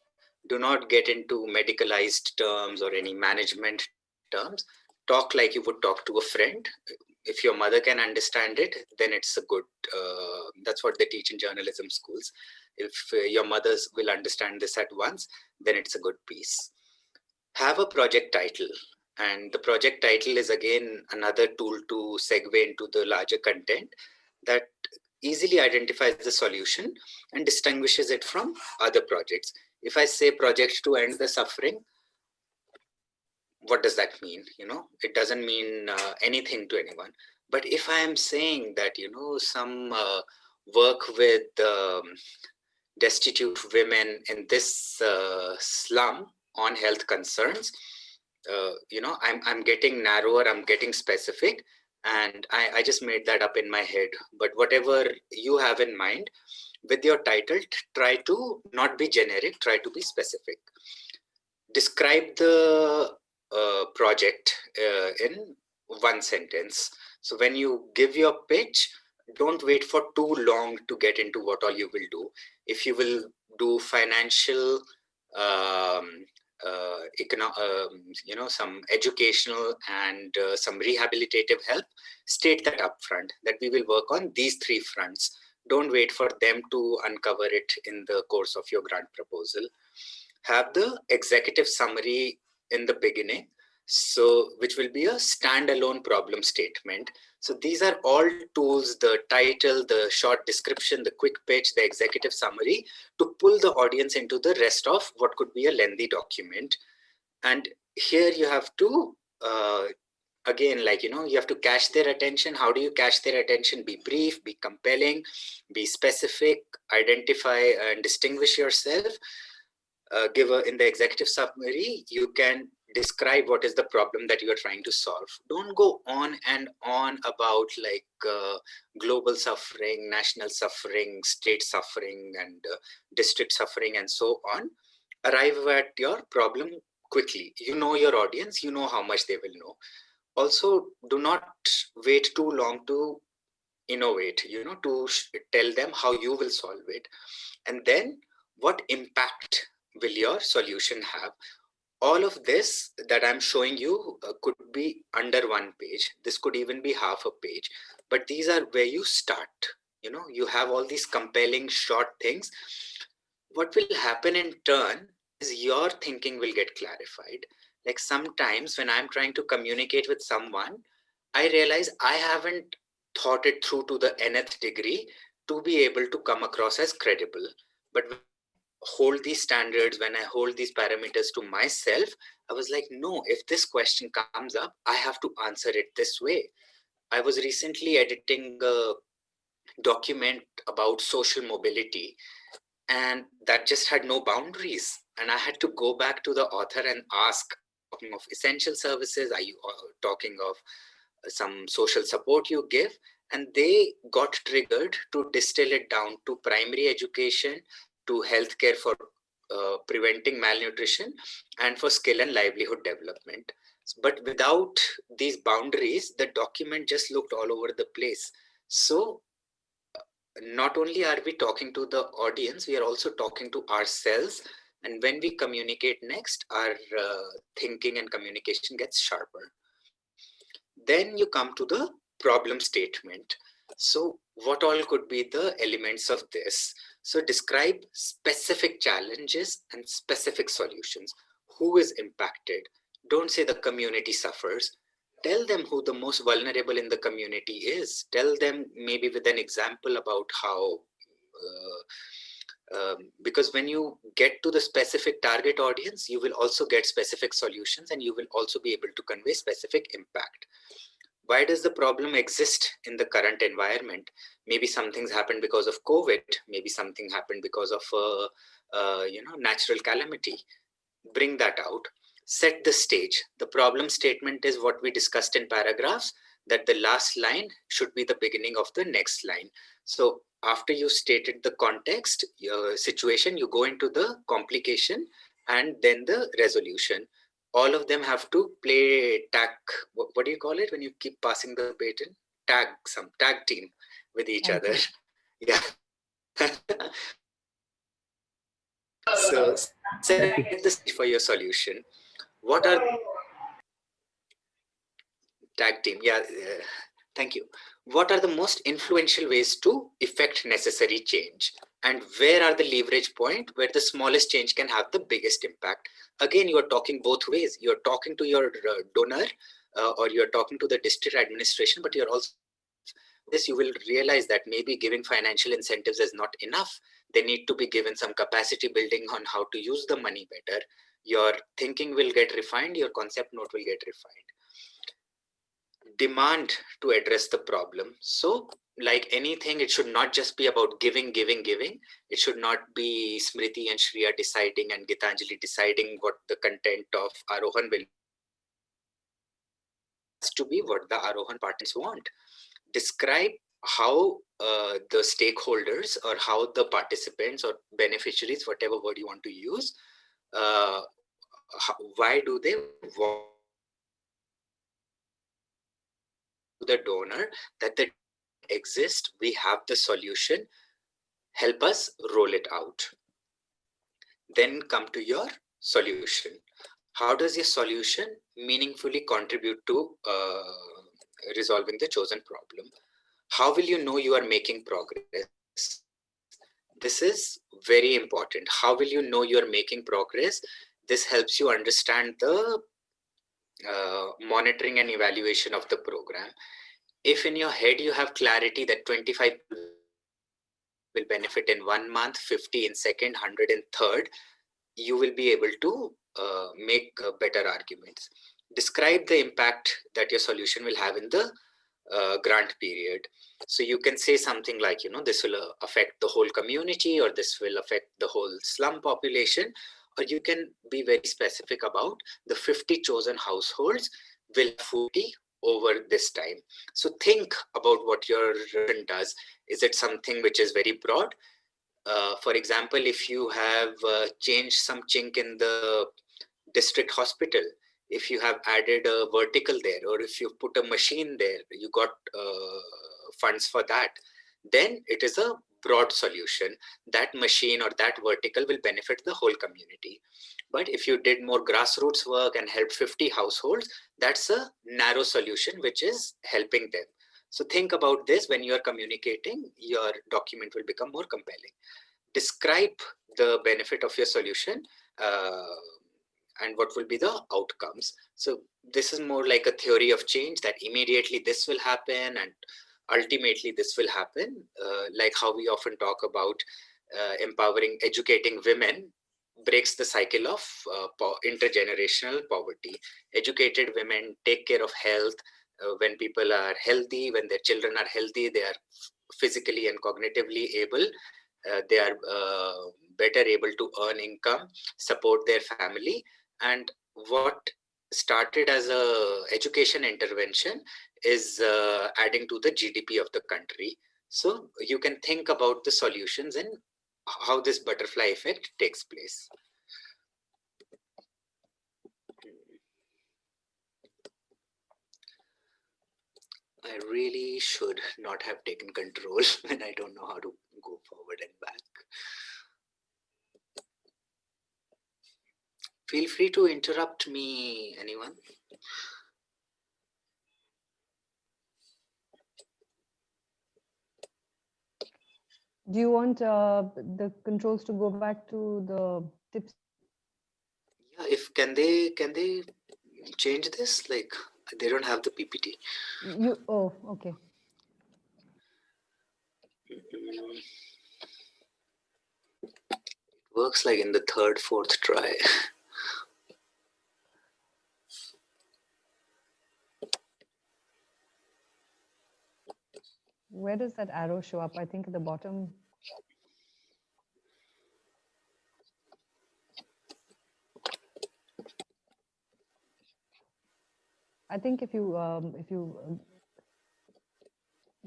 Do not get into medicalized terms or any management terms. Talk like you would talk to a friend. If your mother can understand it, then it's a good, that's what they teach in journalism schools. If your mothers will understand this at once, then it's a good piece. Have a project title. And the project title is again another tool to segue into the larger content that easily identifies the solution and distinguishes it from other projects. If I say project to end the suffering, what does that mean? You know, it doesn't mean anything to anyone. But if I am saying that, you know, some work with destitute women in this slum on health concerns, you know, I'm getting narrower, I'm getting specific, and I just made that up in my head. But whatever you have in mind with your title, try to not be generic, try to be specific. Describe the project in one sentence. So when you give your pitch, don't wait for too long to get into what all you will do. If you will do financial, you know, some educational and some rehabilitative help, state that upfront, that we will work on these three fronts. Don't wait for them to uncover it in the course of your grant proposal. Have the executive summary in the beginning, so which will be a standalone problem statement. So these are all tools, the title, the short description, the quick pitch, the executive summary, to pull the audience into the rest of what could be a lengthy document. And here you have to, again, like, you know, you have to catch their attention. How do you catch their attention? Be brief, be compelling, be specific, identify and distinguish yourself. In the executive summary, you can describe what is the problem that you are trying to solve. Don't go on and on about like global suffering, national suffering, state suffering, and district suffering, and so on. Arrive at your problem quickly. You know your audience, you know how much they will know. Also, do not wait too long to innovate, to tell them how you will solve it. And then what impact will your solution have? All of this that I'm showing you could be under one page. This could even be half a page, but these are where you start. You have all these compelling short things. What will happen in turn is your thinking will get clarified. Like sometimes when I'm trying to communicate with someone, I realize I haven't thought it through to the nth degree to be able to come across as credible. But when I hold these standards, when I hold these parameters to myself, I was like, no, if this question comes up, I have to answer it this way. I was recently editing a document about social mobility, and that just had no boundaries. And I had to go back to the author and ask, talking of essential services, are you talking of some social support you give? And they got triggered to distill it down to primary education, to healthcare for preventing malnutrition, and for skill and livelihood development. But without these boundaries, the document just looked all over the place. So not only are we talking to the audience, we are also talking to ourselves. And when we communicate next, our thinking and communication gets sharper. Then you come to the problem statement. So what all could be the elements of this? So describe specific challenges and specific solutions. Who is impacted? Don't say the community suffers. Tell them who the most vulnerable in the community is. Tell them maybe with an example about how, because when you get to the specific target audience, you will also get specific solutions, and you will also be able to convey specific impact. Why does the problem exist in the current environment? Maybe something's happened because of COVID. Maybe something happened because of natural calamity. Bring that out. Set the stage. The problem statement is what we discussed in paragraphs, that the last line should be the beginning of the next line. So after you stated the context, your situation, you go into the complication and then the resolution. All of them have to play tag. What do you call it when you keep passing the baton? Tag team with each other. Yeah. So set the stage for your solution. What are tag team? Yeah, thank you. What are the most influential ways to effect necessary change? And where are the leverage point where the smallest change can have the biggest impact? Again, you are talking both ways. You're talking to your donor or you're talking to the district administration, but you're also, this you will realize that maybe giving financial incentives is not enough. They need to be given some capacity building on how to use the money better. Your thinking will get refined, your concept note will get refined. Demand to address the problem. So like anything, it should not just be about giving. It should not be Smriti and Shreya deciding and Gitanjali deciding what the content of Aarohan will be. It has to be what the Aarohan participants want. Describe how the stakeholders or how the participants or beneficiaries, whatever word you want to use, why do they want the donor that the exist, we have the solution, help us roll it out. Then come to your solution. How does your solution meaningfully contribute to resolving the chosen problem? How will you know you are making progress? This is very important. How will you know you are making progress? This helps you understand the monitoring and evaluation of the program. If in your head you have clarity that 25 will benefit in 1 month, 50 in second, 100 in third, you will be able to make better arguments. Describe the impact that your solution will have in the grant period. So you can say something like, this will affect the whole community, or this will affect the whole slum population, or you can be very specific about the 50 chosen households will have food over this time. So think about what your solution does. Is it something which is very broad? For example, if you have changed some chink in the district hospital, if you have added a vertical there, or if you put a machine there, you got funds for that, then it is a broad solution. That machine or that vertical will benefit the whole community. But if you did more grassroots work and helped 50 households, that's a narrow solution which is helping them. So think about this when you are communicating, your document will become more compelling. Describe the benefit of your solution and what will be the outcomes. So this is more like a theory of change, that immediately this will happen and ultimately this will happen, like how we often talk about empowering, educating women breaks the cycle of intergenerational poverty. Educated women take care of health. When people are healthy, when their children are healthy, they are physically and cognitively able, they are better able to earn income, support their family. And what started as a education intervention is adding to the GDP of the country. So you can think about the solutions and how this butterfly effect takes place. I really should not have taken control when I don't know how to go forward and back. Feel free to interrupt me, anyone. Do you want the controls to go back to the tips? Yeah, if can they change this? Like they don't have the PPT. Oh, okay. It works like in the third, fourth try. Where does that arrow show up? I think at the bottom. I think if you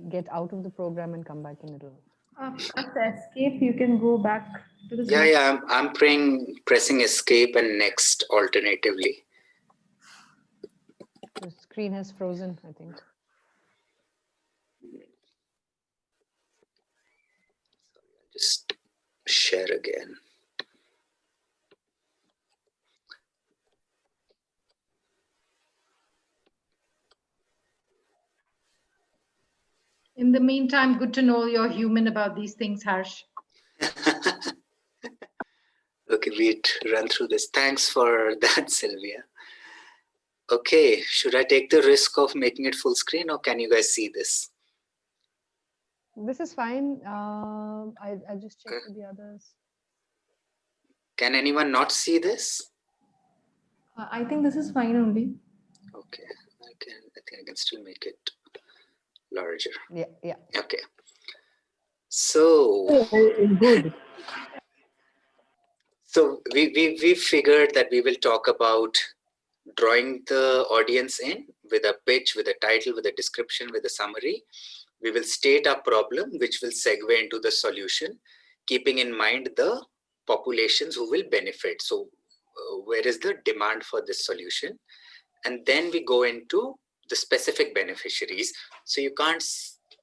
get out of the program and come back in, it'll. Press escape, you can go back to the Zoom. Yeah, I'm pressing escape and next alternatively. The screen has frozen, I think. Just share again. In the meantime, good to know you're human about these things, Harsh. Okay, we'd run through this. Thanks for that, Sylvia. Okay, should I take the risk of making it full screen, or can you guys see this? This is fine. I just checked with the others. Can anyone not see this? I think this is fine only. Okay, I think I can still make it larger. Yeah. Okay. So Good. So we figured that we will talk about drawing the audience in with a pitch, with a title, with a description, with a summary. We will state our problem, which will segue into the solution, keeping in mind the populations who will benefit. So where is the demand for this solution? And then we go into the specific beneficiaries. So you can't,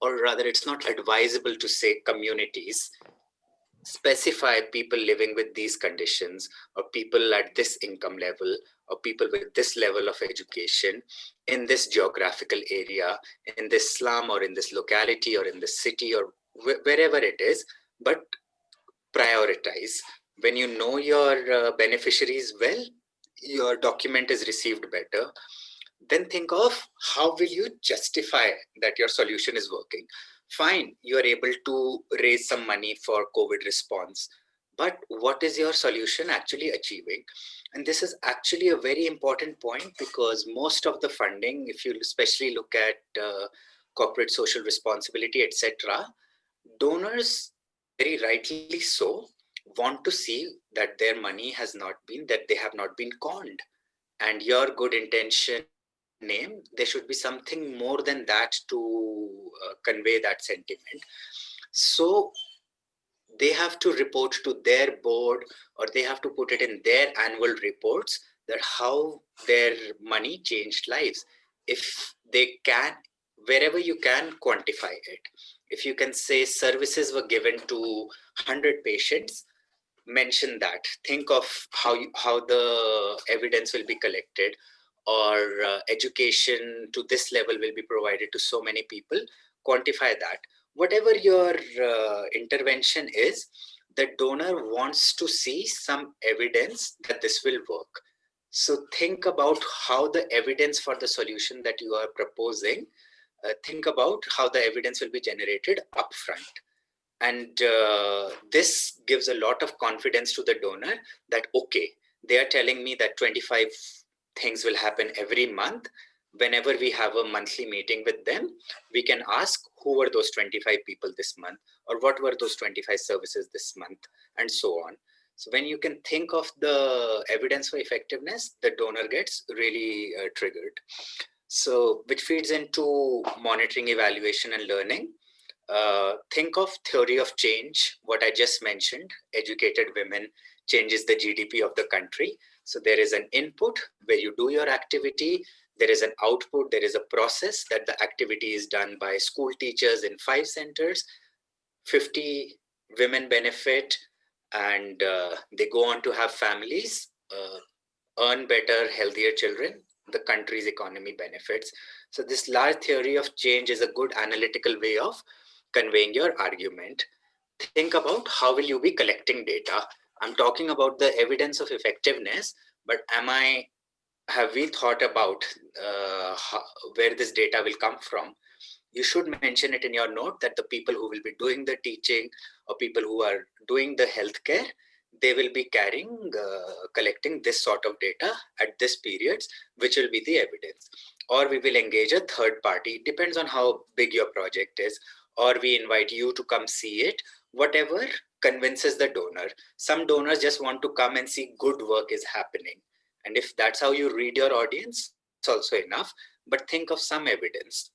or rather it's not advisable to say communities. Specify people living with these conditions, or people at this income level, or people with this level of education in this geographical area, in this slum, or in this locality, or in this city, or wherever it is, but prioritize. When you know your beneficiaries well, your document is received better. Then think of how will you justify that your solution is working. Fine, you are able to raise some money for COVID response, but what is your solution actually achieving? And this is actually a very important point, because most of the funding, if you especially look at corporate social responsibility, etc., donors, very rightly so, want to see that their money has not been, that they have not been conned. And your good intention name, there should be something more than that to convey that sentiment. So they have to report to their board, or they have to put it in their annual reports, that how their money changed lives. If they can, wherever you can, quantify it. If you can say services were given to 100 patients, mention that. Think of how the evidence will be collected, or education to this level will be provided to so many people. Quantify that. Whatever your intervention is, the donor wants to see some evidence that this will work. So think about how the evidence for the solution that you are proposing, think about how the evidence will be generated upfront. And this gives a lot of confidence to the donor that, okay, they are telling me that 25 things will happen every month. Whenever we have a monthly meeting with them, we can ask who were those 25 people this month, or what were those 25 services this month, and so on. So when you can think of the evidence for effectiveness, the donor gets really triggered. So which feeds into monitoring, evaluation, and learning. Think of theory of change, what I just mentioned. Educated women changes the GDP of the country. So there is an input where you do your activity, there is an output, there is a process that the activity is done by school teachers in 5 centers, 50 women benefit, and they go on to have families, earn better, healthier children, the country's economy benefits. So this large theory of change is a good analytical way of conveying your argument. Think about how will you be collecting data. I'm talking about the evidence of effectiveness, but have we thought about where this data will come from? You should mention it in your note that the people who will be doing the teaching, or people who are doing the healthcare, they will be collecting this sort of data at this periods, which will be the evidence. Or we will engage a third party, it depends on how big your project is, or we invite you to come see it, whatever convinces the donor. Some donors just want to come and see good work is happening. And if that's how you read your audience, it's also enough, but think of some evidence.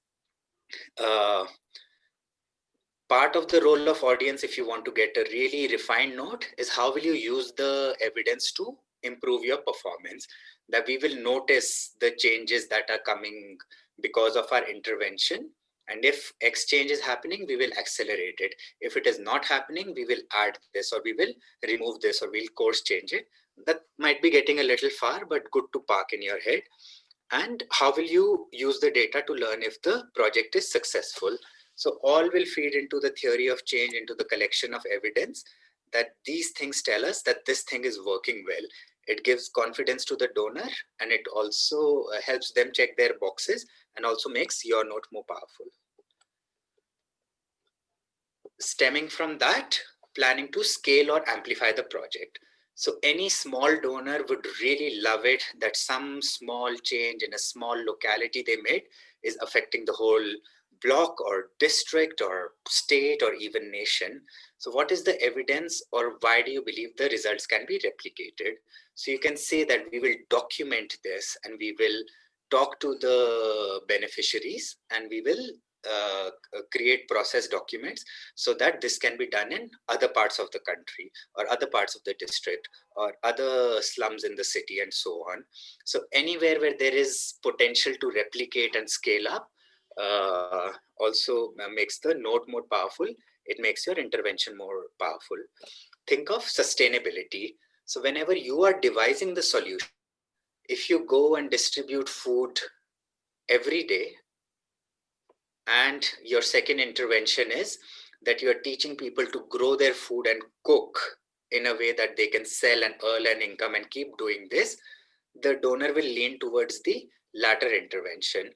Part of the role of audience, if you want to get a really refined note, is how will you use the evidence to improve your performance, that we will notice the changes that are coming because of our intervention. And if X change is happening, we will accelerate it. If it is not happening, we will add this, or we will remove this, or we'll course change it. That might be getting a little far, but good to park in your head. And how will you use the data to learn if the project is successful? So all will feed into the theory of change, into the collection of evidence, that these things tell us that this thing is working well. It gives confidence to the donor, and it also helps them check their boxes, and also makes your note more powerful. Stemming from that, planning to scale or amplify the project. So any small donor would really love it that some small change in a small locality they made is affecting the whole block or district or state or even nation. So what is the evidence, or why do you believe the results can be replicated? So you can say that we will document this, and we will talk to the beneficiaries, and we will create process documents so that this can be done in other parts of the country, or other parts of the district, or other slums in the city, and so on. So anywhere where there is potential to replicate and scale up, also makes the note more powerful. It makes your intervention more powerful. Think of sustainability. So whenever you are devising the solution, if you go and distribute food every day, and your second intervention is that you're teaching people to grow their food and cook in a way that they can sell and earn an income and keep doing this, the donor will lean towards the latter intervention,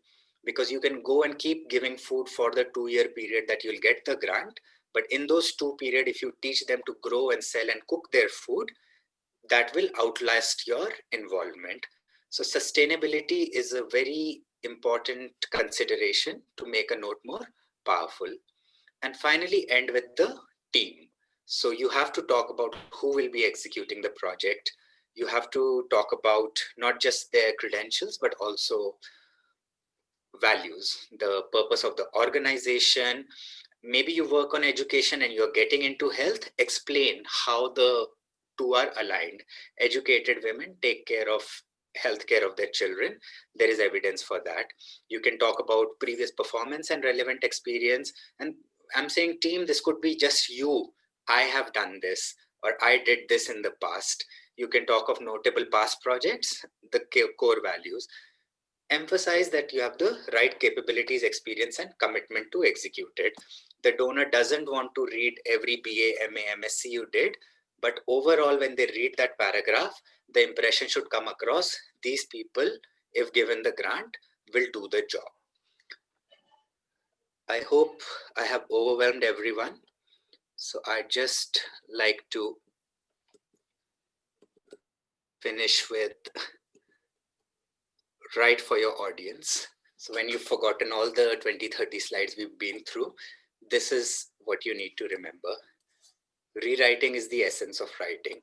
because you can go and keep giving food for the 2-year period that you'll get the grant. But in those 2 periods, if you teach them to grow and sell and cook their food, that will outlast your involvement. So sustainability is a very important consideration to make a note more powerful. And finally, end with the team. So you have to talk about who will be executing the project. You have to talk about not just their credentials, but also values, the purpose of the organization. Maybe you work on education and you're getting into health. Explain how the two are aligned. Educated women take care of healthcare of their children. There is evidence for that. You can talk about previous performance and relevant experience. And I'm saying, team, this could be just you. I have done this, or I did this in the past. You can talk of notable past projects, the core values. Emphasize that you have the right capabilities, experience, and commitment to execute it. The donor doesn't want to read every BA, MA, MSc you did, but overall, when they read that paragraph, the impression should come across: these people, if given the grant, will do the job. I hope I have overwhelmed everyone. So I just like to finish with write for your audience. So when you've forgotten all the 20-30 slides we've been through, this is what you need to remember. Rewriting is the essence of writing.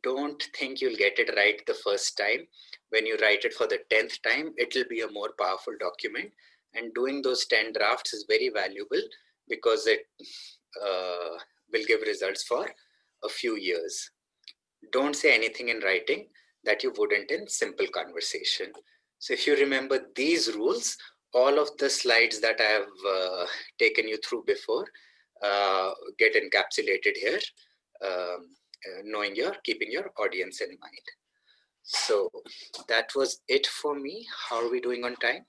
Don't think you'll get it right the first time. When you write it for the 10th time, it will be a more powerful document. And doing those 10 drafts is very valuable because it will give results for a few years. Don't say anything in writing that you wouldn't in simple conversation. So if you remember these rules, all of the slides that I have taken you through before get encapsulated here, keeping your audience in mind. So that was it for me. How are we doing on time?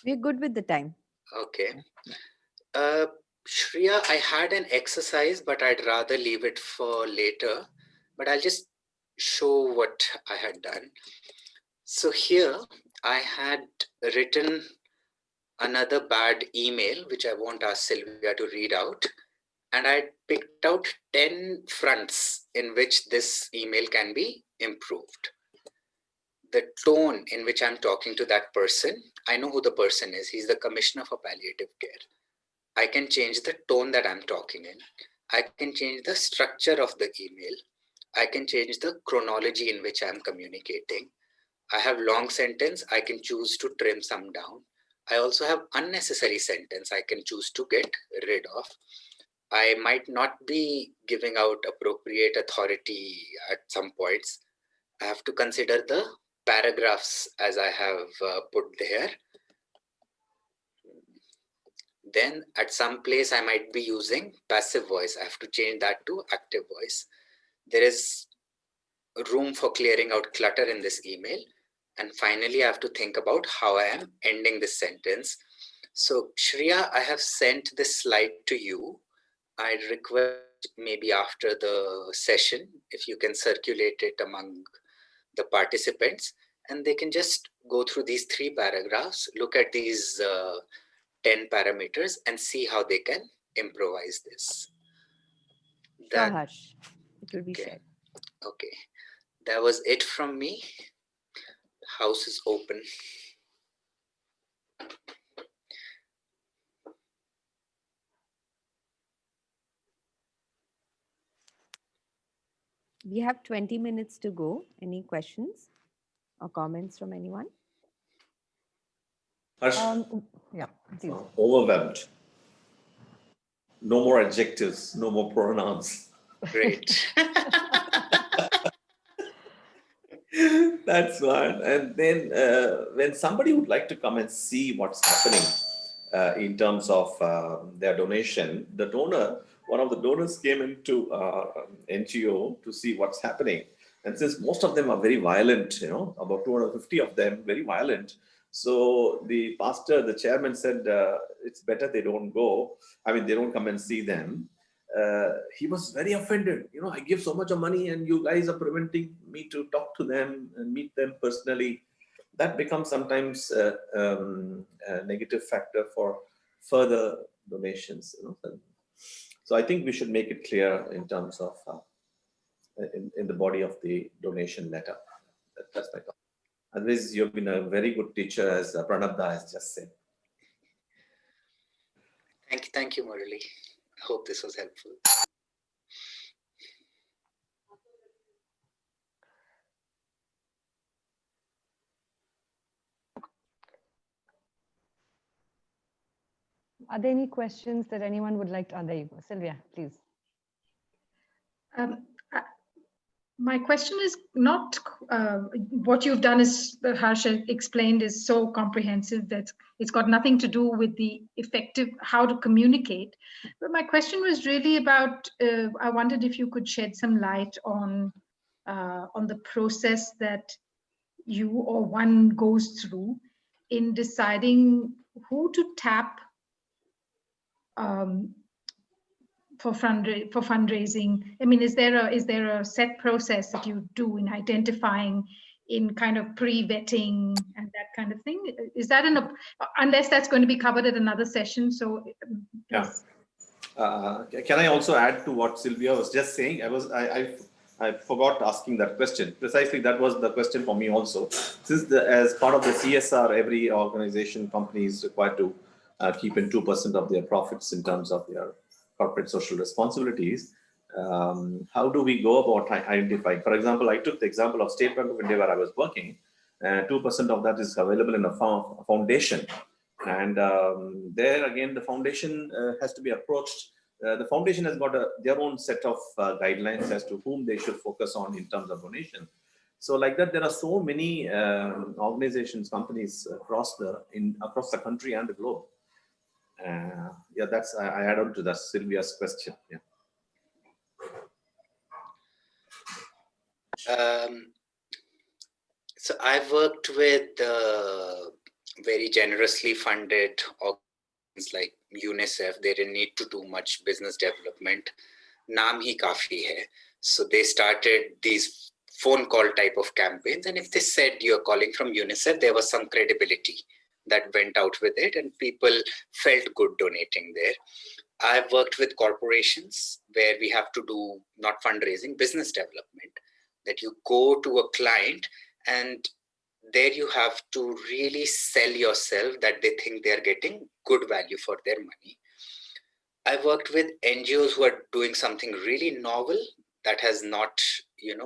We're good with the time. Okay. Shreya, I had an exercise, but I'd rather leave it for later. But I'll just show what I had done. So here I had written another bad email, which I won't ask Sylvia to read out. And I picked out 10 fronts in which this email can be improved. The tone in which I'm talking to that person, I know who the person is. He's the Commissioner for Palliative Care. I can change the tone that I'm talking in. I can change the structure of the email. I can change the chronology in which I'm communicating. I have long sentence. I can choose to trim some down. I also have unnecessary sentence. I can choose to get rid of. I might not be giving out appropriate authority at some points. I have to consider the paragraphs as I have put there. Then at some place I might be using passive voice. I have to change that to active voice. There is room for clearing out clutter in this email. And finally, I have to think about how I am ending this sentence. So Shreya, I have sent this slide to you. I request maybe after the session, if you can circulate it among the participants, and they can just go through these 3 paragraphs, look at these 10 parameters and see how they can improvise this. Sure, Harsh. It will be shared. Okay. That was it from me. House is open. We have 20 minutes to go. Any questions or comments from anyone? Harsh, Yeah, please. overwhelmed. No more adjectives, no more pronouns. Great. That's one. And then when somebody would like to come and see what's happening in terms of their donation, one of the donors came into NGO to see what's happening. And since most of them are very violent, about 250 of them, very violent. So the pastor, the chairman said, it's better they don't go. I mean, they don't come and see them. He was very offended. I give so much of money and you guys are preventing me to talk to them and meet them personally. That becomes sometimes a negative factor for further donations. So I think we should make it clear in terms of in the body of the donation letter. That's my thought. Otherwise, you've been a very good teacher, as Pranabda has just said. Thank you, Murali. I hope this was helpful. Are there any questions that anyone would like to? There you go. Sylvia, please. My question is not what you've done is, Harsh explained, is so comprehensive that it's got nothing to do with the effective, how to communicate. But my question was really about, I wondered if you could shed some light on the process that you or one goes through in deciding who to tap for fundraising. I mean, is there a set process that you do in identifying, in kind of pre-vetting and that kind of thing? Is that unless that's going to be covered at another session? So yeah. Can I also add to what Sylvia was just saying? I forgot asking that question. Precisely, that was the question for me also. Since as part of the CSR, every organization, company is required to keep in 2% of their profits in terms of their corporate social responsibilities. How do we go about identifying? For example, I took the example of State Bank of India where I was working. 2% of that is available in a foundation. And there again, the foundation has to be approached. The foundation has got their own set of guidelines as to whom they should focus on in terms of donation. So like that, there are so many organizations, companies across the country and the globe. Yeah, that's I add on to that Sylvia's question. Yeah. So I've worked with very generously funded organizations like UNICEF. They didn't need to do much business development. Naam hi kafi hai. So they started these phone call type of campaigns. And if they said you're calling from UNICEF, there was some credibility that went out with it and people felt good donating there. I've worked with corporations where we have to do not fundraising, business development, that you go to a client and there you have to really sell yourself that they think they're getting good value for their money. I've worked with NGOs who are doing something really novel that has not,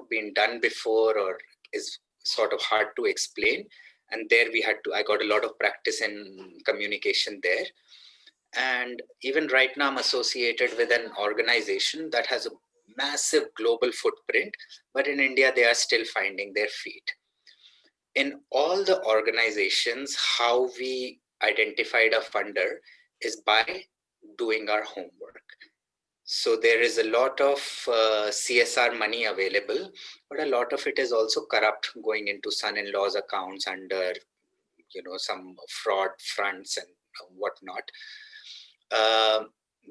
been done before or is sort of hard to explain. And there I got a lot of practice in communication there. And even right now I'm associated with an organization that has a massive global footprint, but in India, they are still finding their feet. In all the organizations, how we identified a funder is by doing our homework. So there is a lot of CSR money available, but a lot of it is also corrupt, going into son-in-law's accounts under, some fraud fronts and whatnot.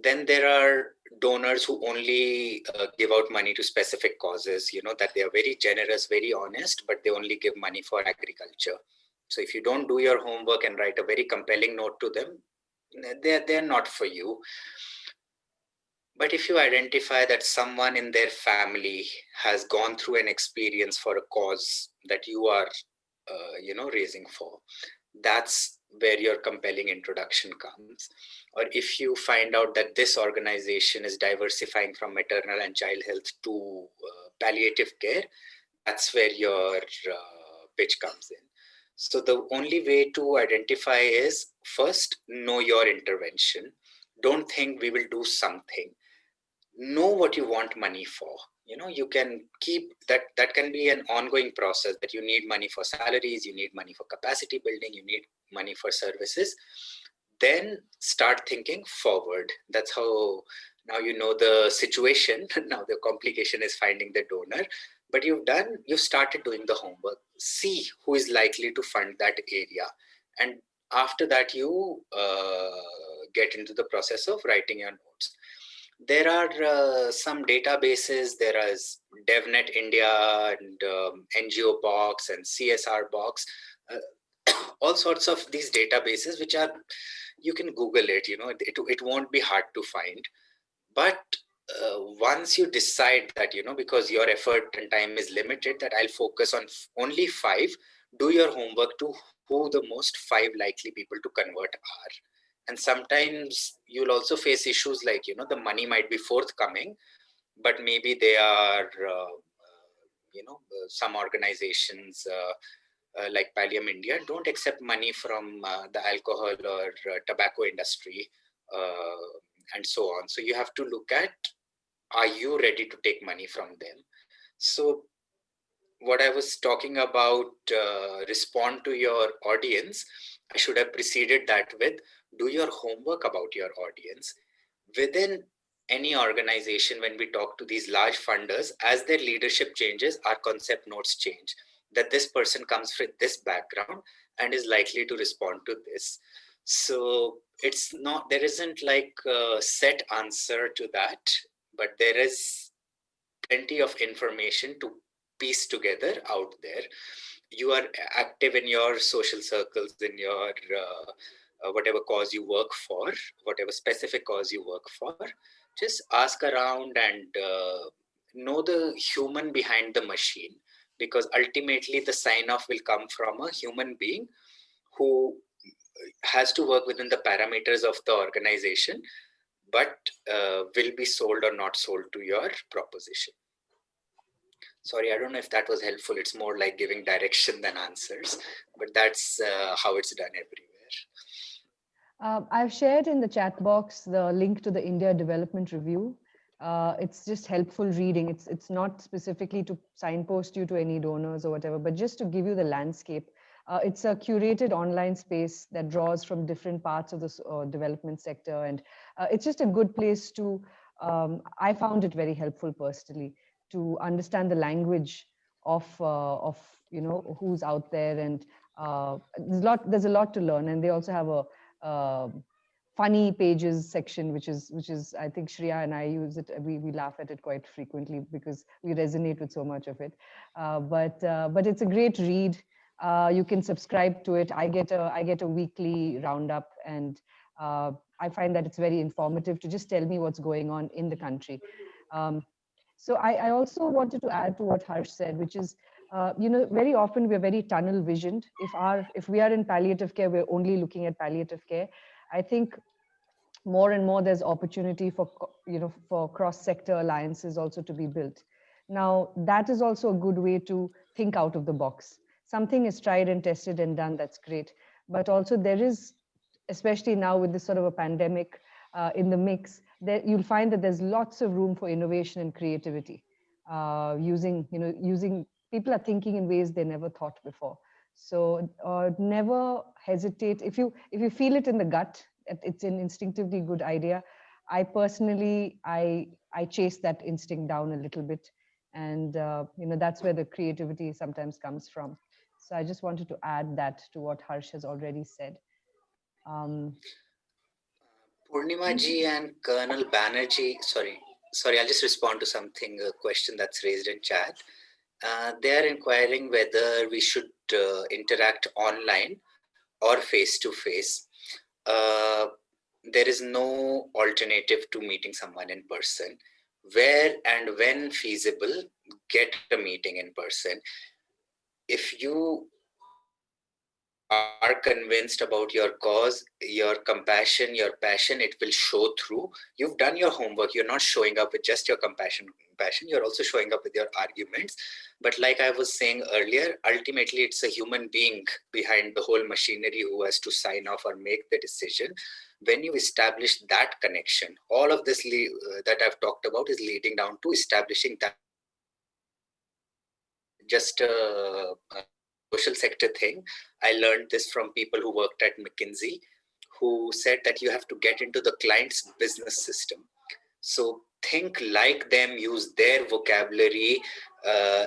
Then there are donors who only give out money to specific causes, that they are very generous, very honest, but they only give money for agriculture. So if you don't do your homework and write a very compelling note to them, they're not for you. But if you identify that someone in their family has gone through an experience for a cause that you are, raising for, that's where your compelling introduction comes. Or if you find out that this organization is diversifying from maternal and child health to palliative care, that's where your pitch comes in. So the only way to identify is, first, know your intervention. Don't think we will do something. Know what you want money for. You can keep that can be an ongoing process, that you need money for salaries, you need money for capacity building, you need money for services. Then start thinking forward. That's how now you know the situation. Now the complication is finding the donor, but you've started doing the homework. See who is likely to fund that area. And after that, you get into the process of writing your notes. There are some databases. There is DevNet India and NGO Box and CSR Box, all sorts of these databases, which are, you can Google it, it won't be hard to find. But once you decide that, because your effort and time is limited, that I'll focus on only 5, do your homework to who the most 5 likely people to convert are. And sometimes you'll also face issues like, the money might be forthcoming, but maybe they are, some organizations like Pallium India don't accept money from the alcohol or tobacco industry and so on. So you have to look at, are you ready to take money from them? So what I was talking about, respond to your audience, I should have preceded that with do your homework about your audience. Within any organization, when we talk to these large funders, as their leadership changes, our concept notes change, that this person comes with this background and is likely to respond to this. So it's not, there isn't like a set answer to that, but there is plenty of information to piece together out there. You are active in your social circles, in your whatever cause you work for, whatever specific cause you work for, just ask around and know the human behind the machine, because ultimately the sign off will come from a human being who has to work within the parameters of the organization, but will be sold or not sold to your proposition. Sorry, I don't know if that was helpful. It's more like giving direction than answers, but that's how it's done everywhere. I've shared in the chat box the link to the India Development Review. It's just helpful reading. It's not specifically to signpost you to any donors or whatever, but just to give you the landscape. It's a curated online space that draws from different parts of the development sector. And it's just a good place to, I found it very helpful personally, to understand the language of who's out there. And there's a lot to learn. And they also have a funny pages section, which is I think Shreya and I use it. We laugh at it quite frequently because we resonate with so much of it. But it's a great read. You can subscribe to it. I get a weekly roundup, and I find that it's very informative to just tell me what's going on in the country. So I also wanted to add to what Harsh said, which is, very often we're very tunnel visioned. If we are in palliative care, we're only looking at palliative care. I think more and more there's opportunity for cross-sector alliances also to be built. Now, that is also a good way to think out of the box. Something is tried and tested and done, that's great. But also there is, especially now with this sort of a pandemic in the mix, you'll find that there's lots of room for innovation and creativity. Using people are thinking in ways they never thought before. So never hesitate. If you feel it in the gut, it's an instinctively good idea. I personally, I chase that instinct down a little bit. And that's where the creativity sometimes comes from. So I just wanted to add that to what Harsh has already said. Purnima ji and Colonel Banerjee, sorry, I'll just respond to something, a question that's raised in chat. They are inquiring whether we should interact online or face-to-face. There is no alternative to meeting someone in person. Where and when feasible, get a meeting in person. If you are convinced about your cause, your compassion, your passion, it will show through. You've done your homework. You're not showing up with just your compassion. You're also showing up with your arguments. But like I was saying earlier, ultimately it's a human being behind the whole machinery who has to sign off or make the decision. When you establish that connection, all of this that I've talked about is leading down to establishing that. Just a social sector thing. I learned this from people who worked at McKinsey, who said that you have to get into the client's business system. So think like them, use their vocabulary,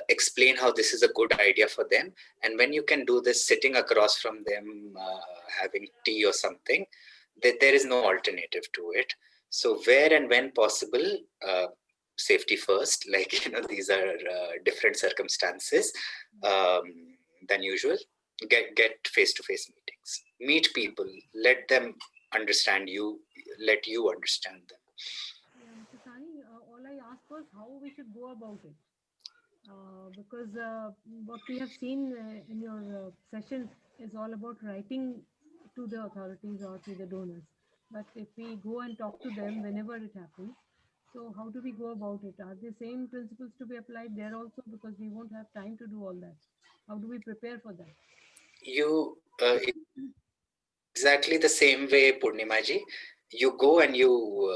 explain how this is a good idea for them. And when you can do this sitting across from them, having tea or something, there is no alternative to it. So where and when possible, safety first, these are different circumstances than usual. Get face-to-face meetings, meet people, let them understand you, let you understand them. Mr. Sahni, all I asked was how we should go about it. Because what we have seen in your session is all about writing to the authorities or to the donors. But if we go and talk to them whenever it happens, so how do we go about it? Are the same principles to be applied there also? Because we won't have time to do all that. How do we prepare for that? You exactly the same way, Purnima ji. You go and you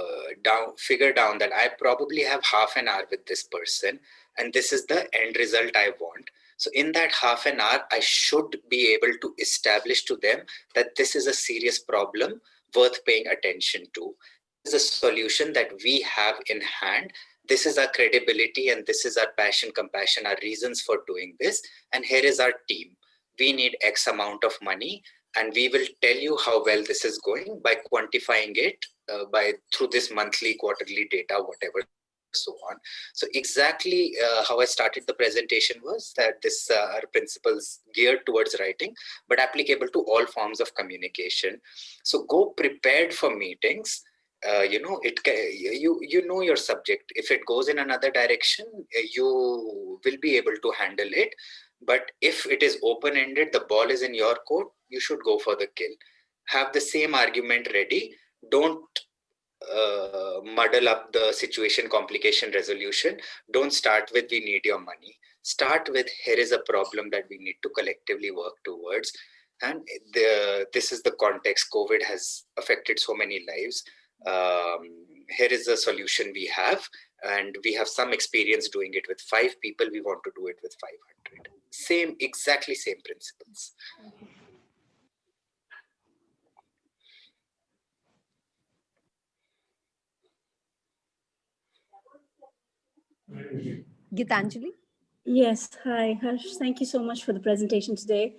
figure down that I probably have half an hour with this person, and this is the end result I want. So in that half an hour, I should be able to establish to them that this is a serious problem worth paying attention to. This is a solution that we have in hand. This is our credibility, and this is our passion, compassion, our reasons for doing this. And here is our team. We need X amount of money, and we will tell you how well this is going by quantifying it through this monthly, quarterly data, whatever, so on. So exactly how I started the presentation was that this are principles geared towards writing, but applicable to all forms of communication. So go prepared for meetings. You know your subject. If it goes in another direction, you will be able to handle it. But if it is open-ended, the ball is in your court, you should go for the kill. Have the same argument ready. Don't muddle up the situation, complication resolution. Don't start with we need your money. Start with here is a problem that we need to collectively work towards. And this is the context. COVID has affected so many lives. Here is the solution we have, and we have some experience doing it with 5 people. We want to do it with 500. Exactly same principles. Gitanjali? Yes, hi, Harsh. Thank you so much for the presentation today.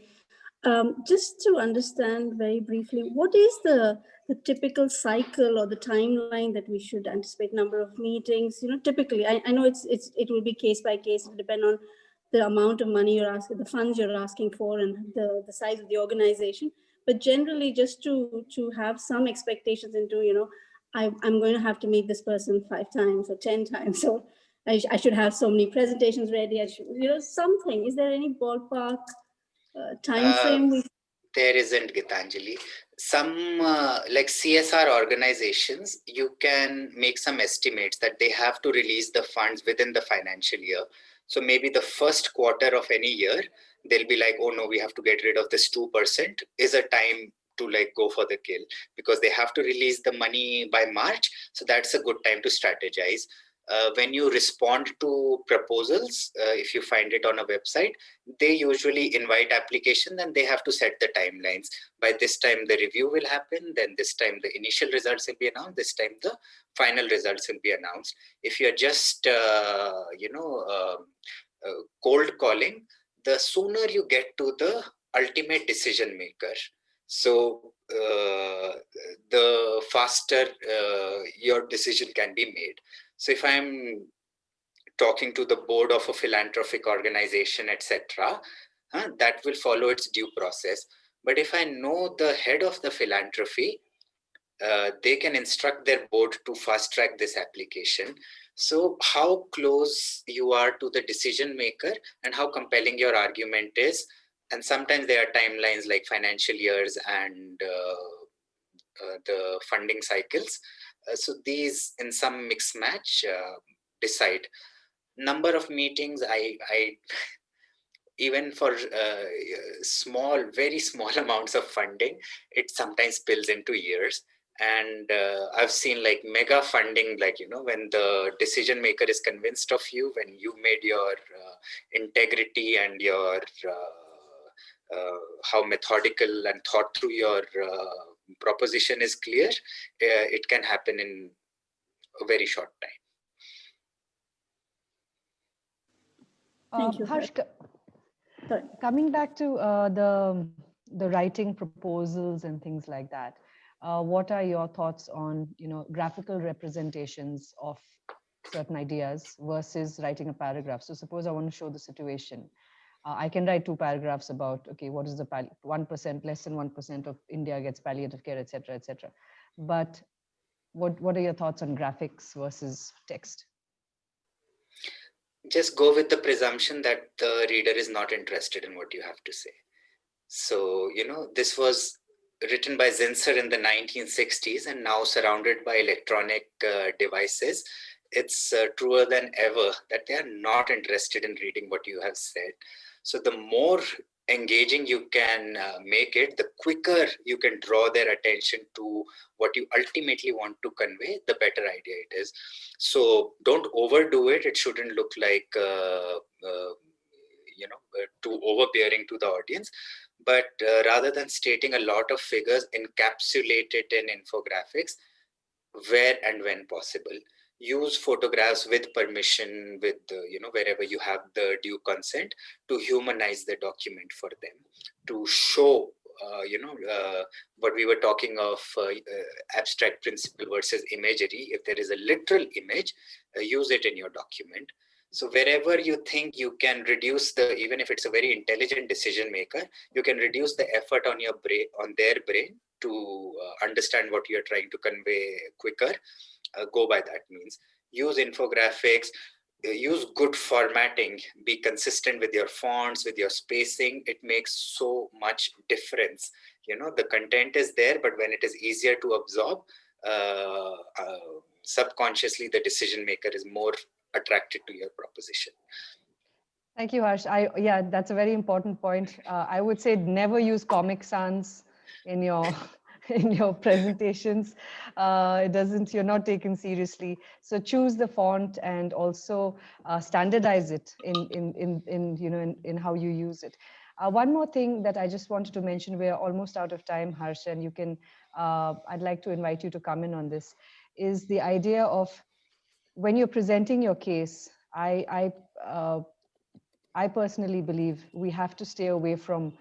Just to understand very briefly, what is the typical cycle or the timeline that we should anticipate? Number of meetings, typically, I know it will be case by case, it depend on the amount of money you're asking, the funds you're asking for, and the size of the organization. But generally, just to have some expectations into, I'm going to have to meet this person 5 times or 10 times. So I should have so many presentations ready. I should, something. Is there any ballpark time frame? There isn't, Gitanjali. Some like CSR organizations, you can make some estimates that they have to release the funds within the financial year. So maybe the first quarter of any year, they'll be like, oh no, we have to get rid of this 2%, is a time to like go for the kill, because they have to release the money by March. So that's a good time to strategize. When you respond to proposals, if you find it on a website, they usually invite application, and they have to set the timelines. By this time, the review will happen. Then this time, the initial results will be announced. This time, the final results will be announced. If you're just, cold calling, the sooner you get to the ultimate decision maker, so the faster your decision can be made. So if I'm talking to the board of a philanthropic organization, etc., that will follow its due process. But if I know the head of the philanthropy, they can instruct their board to fast track this application. So how close you are to the decision maker and how compelling your argument is. And sometimes there are timelines like financial years and the funding cycles. So these in some mix match decide. Number of meetings, I even for very small amounts of funding, it sometimes spills into years. And I've seen like mega funding, like, when the decision maker is convinced of you, when you made your integrity and your how methodical and thought through your proposition is clear, it can happen in a very short time. Thank you. Harsh, coming back to the writing proposals and things like that, what are your thoughts on graphical representations of certain ideas versus writing a paragraph? So suppose I want to show the situation. I can write 2 paragraphs about, okay, what is the 1%, less than 1% of India gets palliative care, etc., etc. But what are your thoughts on graphics versus text? Just go with the presumption that the reader is not interested in what you have to say. So, this was written by Zinsser in the 1960s, and now surrounded by electronic devices, it's truer than ever that they are not interested in reading what you have said. So the more engaging you can make it, the quicker you can draw their attention to what you ultimately want to convey, the better idea it is. So don't overdo it. It shouldn't look like too overbearing to the audience, but rather than stating a lot of figures, encapsulate it in infographics where and when possible. Use photographs with permission, with wherever you have the due consent, to humanize the document for them, to show what we were talking of, abstract principle versus imagery. If there is a literal image, use it in your document. So wherever you think you can reduce even if it's a very intelligent decision maker, you can reduce the effort on your brain, on their brain, to understand what you're trying to convey quicker, go by that means. Use infographics, use good formatting, be consistent with your fonts, with your spacing. It makes so much difference. The content is there, but when it is easier to absorb, subconsciously the decision maker is more attracted to your proposition. Thank you, Harsh. Yeah, that's a very important point. I would say never use Comic Sans in your in your presentations. You're not taken seriously. So choose the font and also standardize it in how you use it. One more thing that I just wanted to mention, we're almost out of time, Harsh, and you can. I'd like to invite you to come in on this. Is the idea of when you're presenting your case, I personally believe we have to stay away from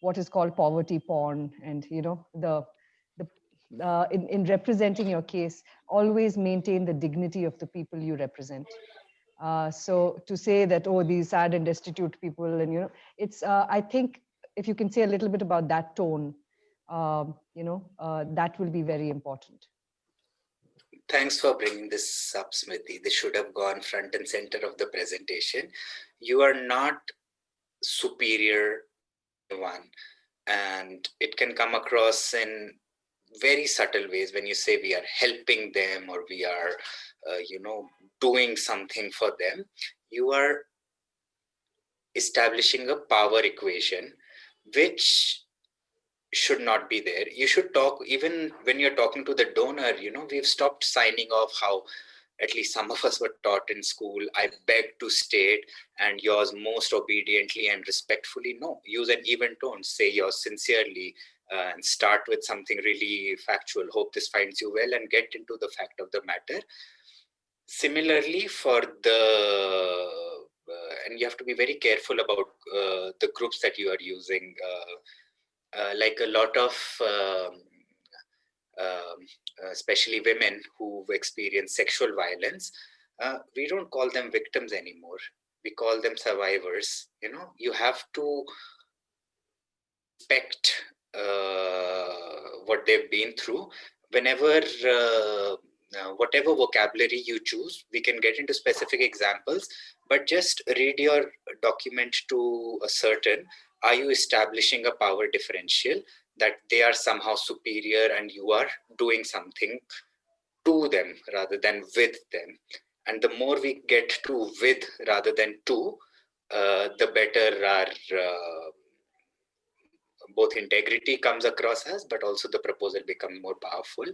what is called poverty porn, and in representing your case, always maintain the dignity of the people you represent. So to say that, oh, these sad and destitute people, and it's I think if you can say a little bit about that tone, that will be very important. Thanks for bringing this up, Smriti. This should have gone front and center of the presentation. You are not superior to anyone, and it can come across in very subtle ways when you say we are helping them, or we are, doing something for them. You are establishing a power equation, which should not be there. You should talk, even when you're talking to the donor, we've stopped signing off how at least some of us were taught in school. I beg to state, and yours most obediently and respectfully. No, use an even tone. Say yours sincerely, and start with something really factual. Hope this finds you well, and get into the fact of the matter. Similarly, for and you have to be very careful about the groups that you are using. Like a lot of especially women who've experienced sexual violence, we don't call them victims anymore. We call them survivors. You have to respect what they've been through. Whenever whatever vocabulary you choose, we can get into specific examples, but just read your document to a certain, are you establishing a power differential that they are somehow superior and you are doing something to them rather than with them? And the more we get to with rather than to, the better our both integrity comes across as, but also the proposal becomes more powerful.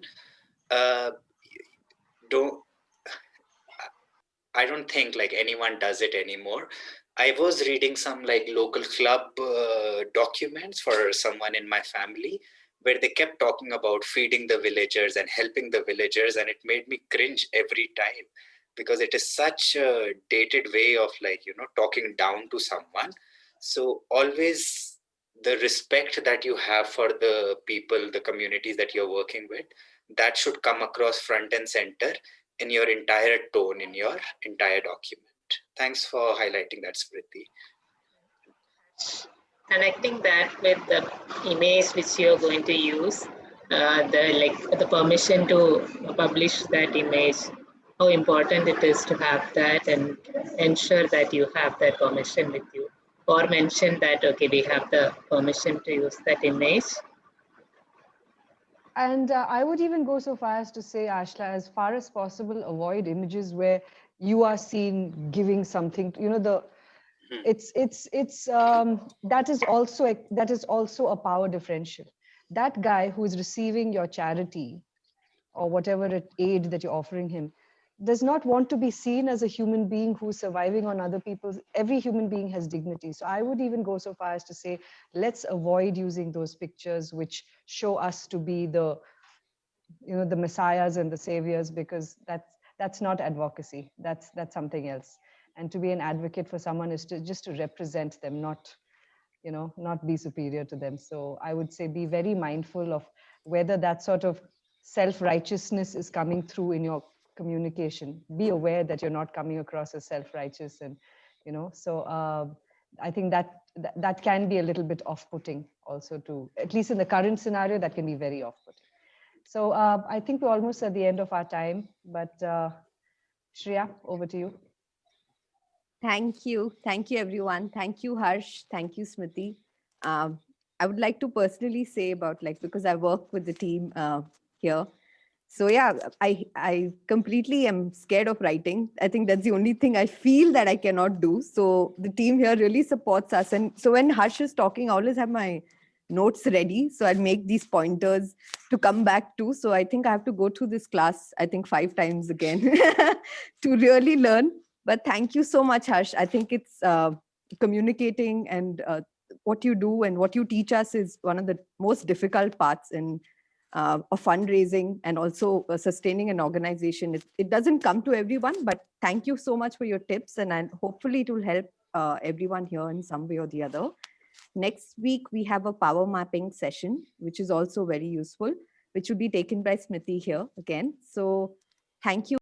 I don't think like anyone does it anymore. I was reading some like local club documents for someone in my family, where they kept talking about feeding the villagers and helping the villagers, and it made me cringe every time, because it is such a dated way of like, talking down to someone. So always the respect that you have for the people, the communities that you're working with, that should come across front and center in your entire tone, in your entire document. Thanks for highlighting that, Smriti. Connecting that with the image which you're going to use, the permission to publish that image, how important it is to have that and ensure that you have that permission with you, or mention that, okay, we have the permission to use that image. And I would even go so far as to say, Ashla, as far as possible, avoid images where you are seen giving something, that is also a power differential. That guy who is receiving your charity or whatever aid that you're offering him does not want to be seen as a human being who's surviving on other people's. Every human being has dignity. So I would even go so far as to say, let's avoid using those pictures which show us to be the messiahs and the saviors, because that's not advocacy. That's something else. And to be an advocate for someone is just to represent them, not be superior to them. So I would say be very mindful of whether that sort of self-righteousness is coming through in your communication. Be aware that you're not coming across as self-righteous, and I think that can be a little bit off-putting also, to at least in the current scenario, that can be very off-putting. So I think we're almost at the end of our time, but Shreya, over to you. Thank you. Thank you, everyone. Thank you, Harsh. Thank you, Smriti. I would like to personally say about, because I work with the team here. So yeah, I completely am scared of writing. I think that's the only thing I feel that I cannot do. So the team here really supports us. And so when Harsh is talking, I always have my notes ready. So I'll make these pointers to come back to. So I think I have to go through this class, I think 5 times again to really learn. But thank you so much, Harsh. I think it's communicating and what you do and what you teach us is one of the most difficult parts in of fundraising and also sustaining an organization. It doesn't come to everyone, but thank you so much for your tips, and hopefully it will help everyone here in some way or the other. Next week, we have a power mapping session, which is also very useful, which will be taken by Smriti here again. So thank you.